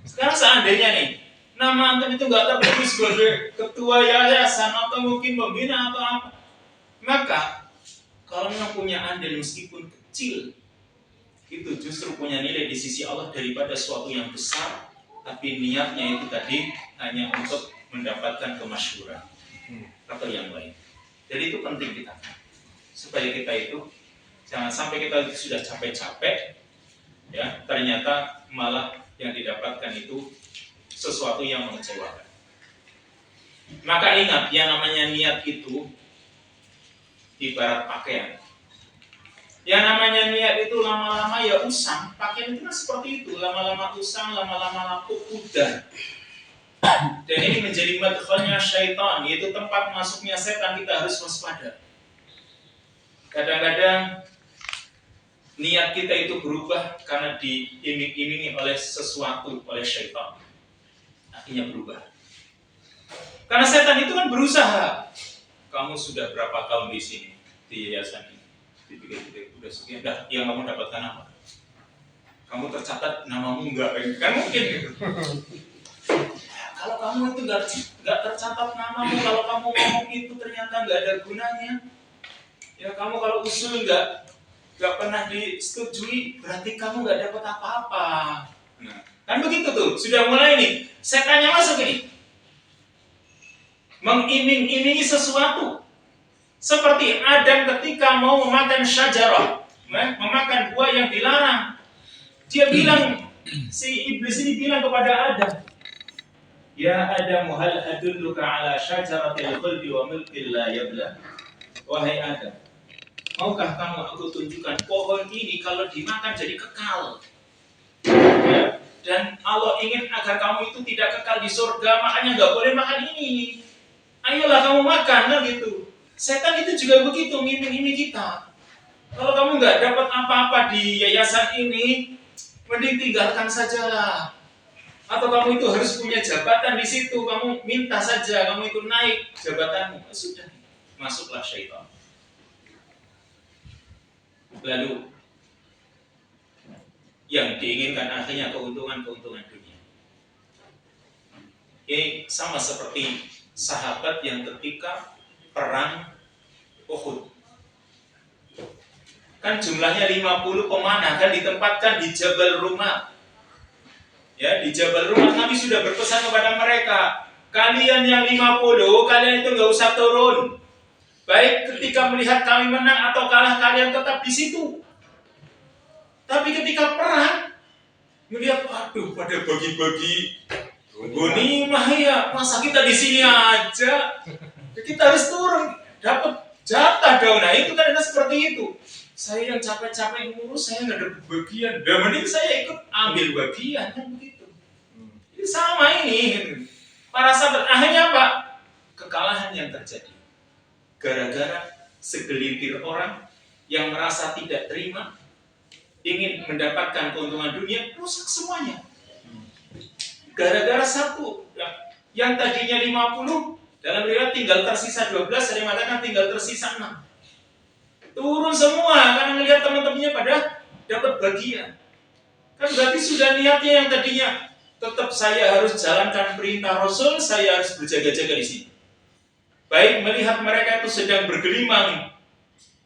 Sekarang seandainya nih, nama antum itu nggak tertulis sebagai ketua yayasan atau mungkin pembina atau apa, maka kalau memang punya andil meskipun kecil, itu justru punya nilai di sisi Allah daripada suatu yang besar, tapi niatnya itu tadi hanya untuk mendapatkan kemasyhuran atau yang lain. Jadi itu penting kita, supaya kita itu jangan sampai kita sudah capek-capek, ya ternyata malah yang didapatkan itu sesuatu yang mengecewakan. Maka ingat, yang namanya niat itu ibarat pakaian. Yang namanya niat itu lama-lama ya usang. Pakaian itu kan seperti itu, lama-lama usang, lama-lama lapuk, pudar. Dan ini menjadi madkhalnya syaitan, yaitu tempat masuknya setan. Kita harus waspada. Kadang-kadang niat kita itu berubah karena diiming-imingi oleh sesuatu, oleh syaitan. Akhirnya berubah. Karena setan itu kan berusaha. Kamu sudah berapa tahun di sini, di yayasan ini? Dipikir-pikir, udah sekian, yang kamu dapatkan apa? Kamu tercatat namamu enggak? Kan mungkin gitu. Kalau kamu itu enggak tercatat namamu, kalau kamu ngomong itu ternyata enggak ada gunanya. Ya kamu kalau usul enggak pernah disetujui, berarti kamu nggak dapat apa-apa. Nah, kan begitu tuh, sudah mulai nih, setannya masuk ini, mengiming-imingi sesuatu. Seperti Adam ketika mau memakan syajarah, memakan buah yang dilarang, dia bilang, si iblis ini bilang kepada Adam, ya Adam, hal adulluka ala syajaratil khuldi wa mulkin la yabla. Wahai Adam, maukah kamu aku tunjukkan pohon ini kalau dimakan jadi kekal, ya? Dan Allah ingin agar kamu itu tidak kekal di surga, makanya nggak boleh makan ini. Ayolah kamu makan, nah gitu. Setan itu juga begitu, ngiming-iming kita. Kalau kamu nggak dapat apa-apa di yayasan ini, mending tinggalkan sajalah. Atau kamu itu harus punya jabatan di situ, kamu minta saja, kamu itu naik jabatanmu. Sudah, masuklah syaitan. Lalu yang diinginkan akhirnya keuntungan-keuntungan dunia. Ini sama seperti sahabat yang ketika perang Uhud. Kan jumlahnya 50 pemanah kan ditempatkan di Jabal Rumah. Ya, di Jabal Rumah Nabi sudah berpesan kepada mereka, kalian yang 50, kalian itu nggak usah turun. Baik ketika melihat kami menang atau kalah, kalian tetap di situ. Tapi ketika perang, melihat, aduh, pada bagi-bagi ghanimah ya, masa kita di sini aja? Kita harus turun, dapat jatah dong. Nah itu kan ada seperti itu. Saya yang capek-capek ngurus, saya nggak dapat bagian. Dan mending saya ikut ambil bagian kan begitu. Ini sama ini. Gitu. Para sahabat akhirnya apa? Kekalahan yang terjadi. Gara-gara segelintir orang yang merasa tidak terima, ingin mendapatkan keuntungan dunia, rusak semuanya. Gara-gara satu, yang tadinya 50, dalam riwayat tinggal tersisa 12, ada yang mengatakan tinggal tersisa 6. Turun semua karena melihat teman-temannya pada dapat bagian. Kan berarti sudah niatnya yang tadinya tetap saya harus jalankan perintah Rasul, saya harus berjaga-jaga di sini. Baik melihat mereka itu sedang bergelimang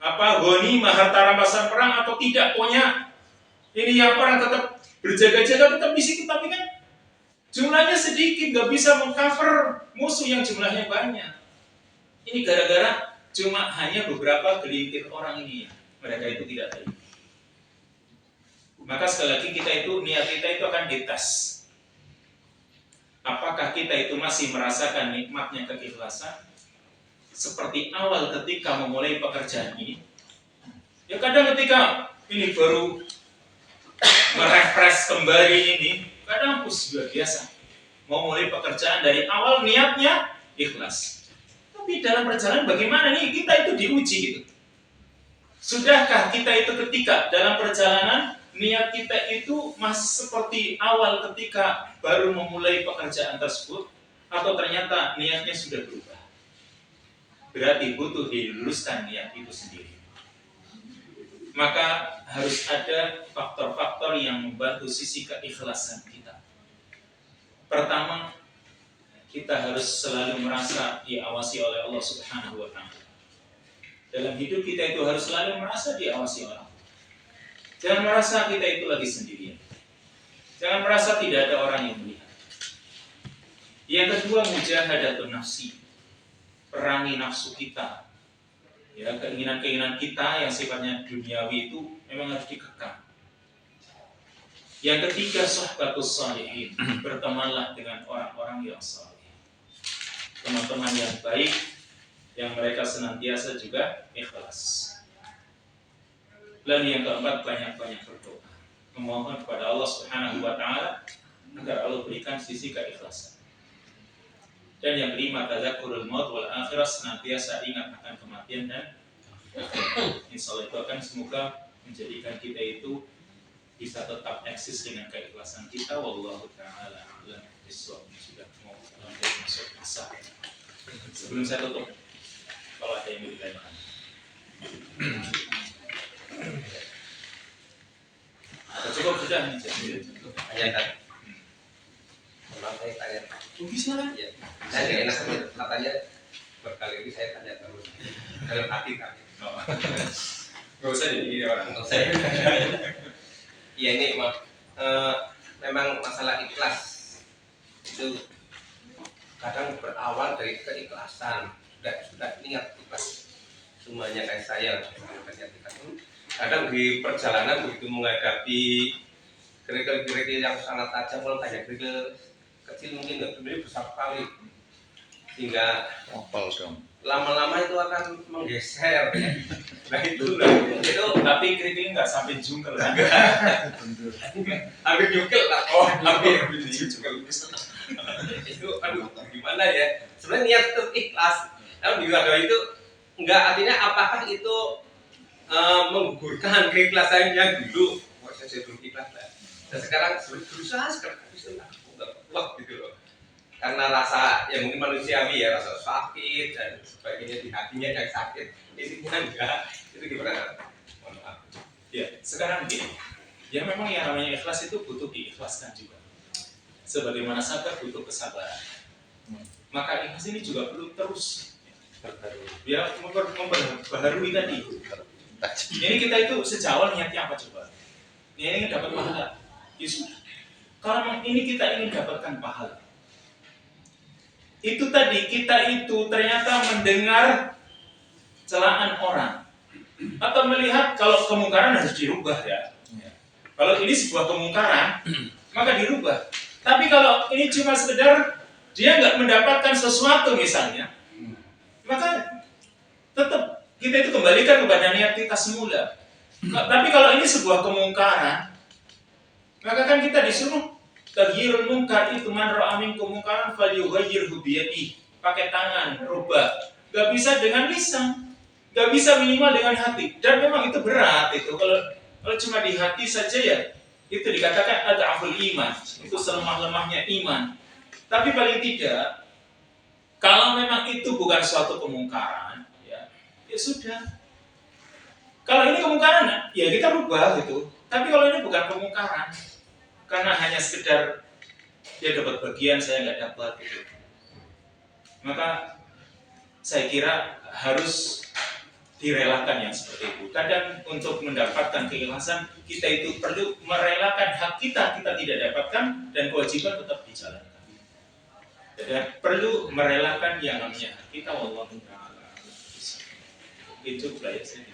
ghanimah harta rampasan perang atau tidak, pokoknya ini yang orang tetap berjaga-jaga tetap di situ, tapi kan jumlahnya sedikit, nggak bisa mengcover musuh yang jumlahnya banyak. Ini gara-gara cuma hanya beberapa gelintir orang ini ya, mereka itu tidak tahu. Maka sekali lagi kita itu, niat kita itu akan dites. Apakah kita itu masih merasakan nikmatnya keikhlasan seperti awal ketika memulai pekerjaan ini? Ya kadang ketika ini baru merefresh kembali ini, kadang luar biasa. Mau mulai pekerjaan dari awal niatnya ikhlas. Tapi dalam perjalanan bagaimana nih kita itu diuji gitu. Sudahkah kita itu ketika dalam perjalanan niat kita itu masih seperti awal ketika baru memulai pekerjaan tersebut, atau ternyata niatnya sudah berubah? Berarti butuh diluluskan niat itu sendiri. Maka harus ada faktor-faktor yang membantu sisi keikhlasan kita. Pertama, kita harus selalu merasa diawasi oleh Allah Subhanahu wa Ta'ala. Dalam hidup kita itu harus selalu merasa diawasi oleh Allah. Jangan merasa kita itu lagi sendirian. Jangan merasa tidak ada orang yang melihat. Yang kedua, mujahadatun nafsi. Perangi nafsu kita. Ya, keinginan-keinginan kita yang sifatnya duniawi itu memang harus dikekang. Yang ketiga, sohbatus shalihin. Bertemanlah dengan orang-orang yang saleh. Teman-teman yang baik, yang mereka senantiasa juga ikhlas. Lalu yang keempat, banyak-banyak berdoa, memohon kepada Allah Subhanahu wa Ta'ala agar Allah berikan sisi keikhlasan. Dan yang kelima, tadzakurul maut wal akhirah, senantiasa ingat akan kematian dan akhirat. Insyaallah itu akan semoga menjadikan kita itu bisa tetap eksis dengan keikhlasan kita. Wallahu ta'ala a'lam bishawab. Sudah mau masuk masa. Sebelum saya tutup, kalau ada yang mau ditanyakan. Cukup sudah nih. Tanyakan. Maaf saya tanya. Bisa kan? Ya. Saya tidak enak katanya berkali ini saya tanya terus. Dalam hati kami. Gak usah jadi orang. Untuk saya. Iya ini memang masalah ikhlas itu kadang berawal dari keikhlasan. Sudah niat ikhlas semuanya kayak saya. Kadang di perjalanan begitu menghadapi kerikil-kerikil yang sangat tajam, kalau kayak kerikil kecil mungkin nggak sebenarnya besar sekali, sehingga lama-lama itu akan menggeser. Nah itu Tapi kerikil nggak sampai jungkel kan? hampir jungkel lah. Oh hampir jungkel. Itu aduh gimana ya? Sebenarnya niat itu ikhlas. Tapi juga doa itu enggak, artinya apakah itu menggugurkan keikhlasan yang dulu? Saya dulu ikhlas lah. Dan sekarang berusaha sekarang bisa lah. plek gitu loh. Karena rasa yang mungkin manusiawi ya, rasa sakit dan sebagainya di hatinya yang sakit, isinya enggak. Itu gimana? Mohon maaf. Ya, sekarang gini. Ya memang yang namanya ikhlas itu butuh diikhlaskan juga. Sebagaimana sabar butuh kesabaran. Maka ikhlas ini juga perlu terus biar memperbaharui tadi. Ini kita itu sejak awal niatnya apa coba? Ya ingin dapat pahala. Ya sudah. Kalau memang ini kita ingin dapatkan pahala, itu tadi kita itu ternyata mendengar celaan orang atau melihat kalau kemungkaran harus dirubah ya. Kalau ini sebuah kemungkaran maka dirubah. Tapi kalau ini cuma sekedar dia nggak mendapatkan sesuatu misalnya, maka tetap kita itu kembalikan kepada niat kita semula. Tapi kalau ini sebuah kemungkaran, maka kan kita disuruh taghyirul munkar itu man ra'a minkum munkaran falyughayyirhu biyadihi, pakai tangan, rubah. Gak bisa dengan lisan, gak bisa minimal dengan hati. Dan memang itu berat itu. Kalau cuma di hati saja ya, itu dikatakan ad'aful iman, itu selemah-lemahnya iman. Tapi paling tidak, kalau memang itu bukan suatu kemungkaran, ya sudah. Kalau ini kemungkaran, ya kita rubah gitu. Tapi kalau ini bukan kemungkaran, karena hanya sekedar dia dapat bagian saya nggak dapat gitu, maka saya kira harus direlakan yang seperti itu. Kadang untuk mendapatkan keikhlasan kita itu perlu merelakan hak kita tidak dapatkan dan kewajiban tetap dijalankan. Jadi perlu merelakan yang namanya hak kita. Wallahu a'lam. Itu lah ya saya.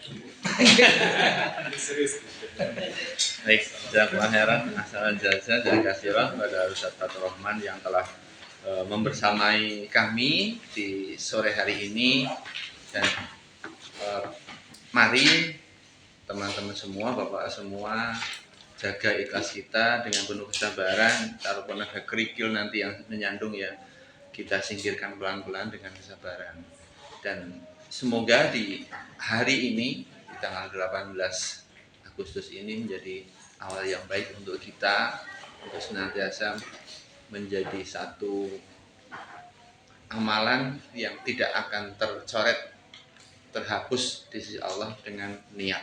Serius. Baik, jazakallahu khairan. Ahsanal jazaa dan katsiran kepada Ustaz Fathur Rahman yang telah membersamai kami di sore hari ini. Dan mari teman-teman semua, Bapak semua, jaga ikhlas kita dengan penuh kesabaran. Kalaupun ada kerikil nanti yang menyandung ya, kita singkirkan pelan-pelan dengan kesabaran. Dan semoga di hari ini, di tanggal 18 Agustus ini menjadi awal yang baik untuk kita, untuk senantiasa menjadi satu amalan yang tidak akan tercoret, terhapus di sisi Allah dengan niat.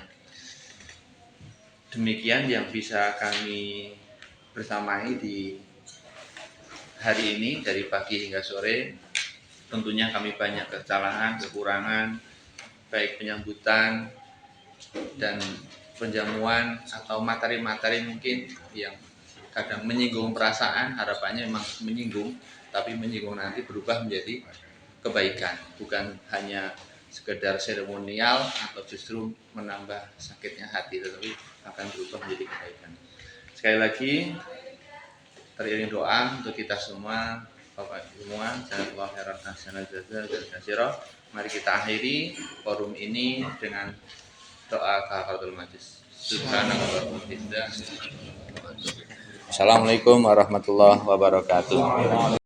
Demikian yang bisa kami bersamai di hari ini dari pagi hingga sore. Tentunya kami banyak kesalahan, kekurangan, baik penyambutan dan penjamuan atau materi-materi mungkin yang kadang menyinggung perasaan. Harapannya memang menyinggung, tapi menyinggung nanti berubah menjadi kebaikan, bukan hanya sekedar seremonial atau justru menambah sakitnya hati, tetapi akan berubah menjadi kebaikan. Sekali lagi teriring doa untuk kita semua, Bapak semua, jazakallahu khairan hasanal jazaa dan katsira. Mari kita akhiri forum ini dengan doa kafaratul majlis. Subhanallah. Assalamualaikum warahmatullahi wabarakatuh.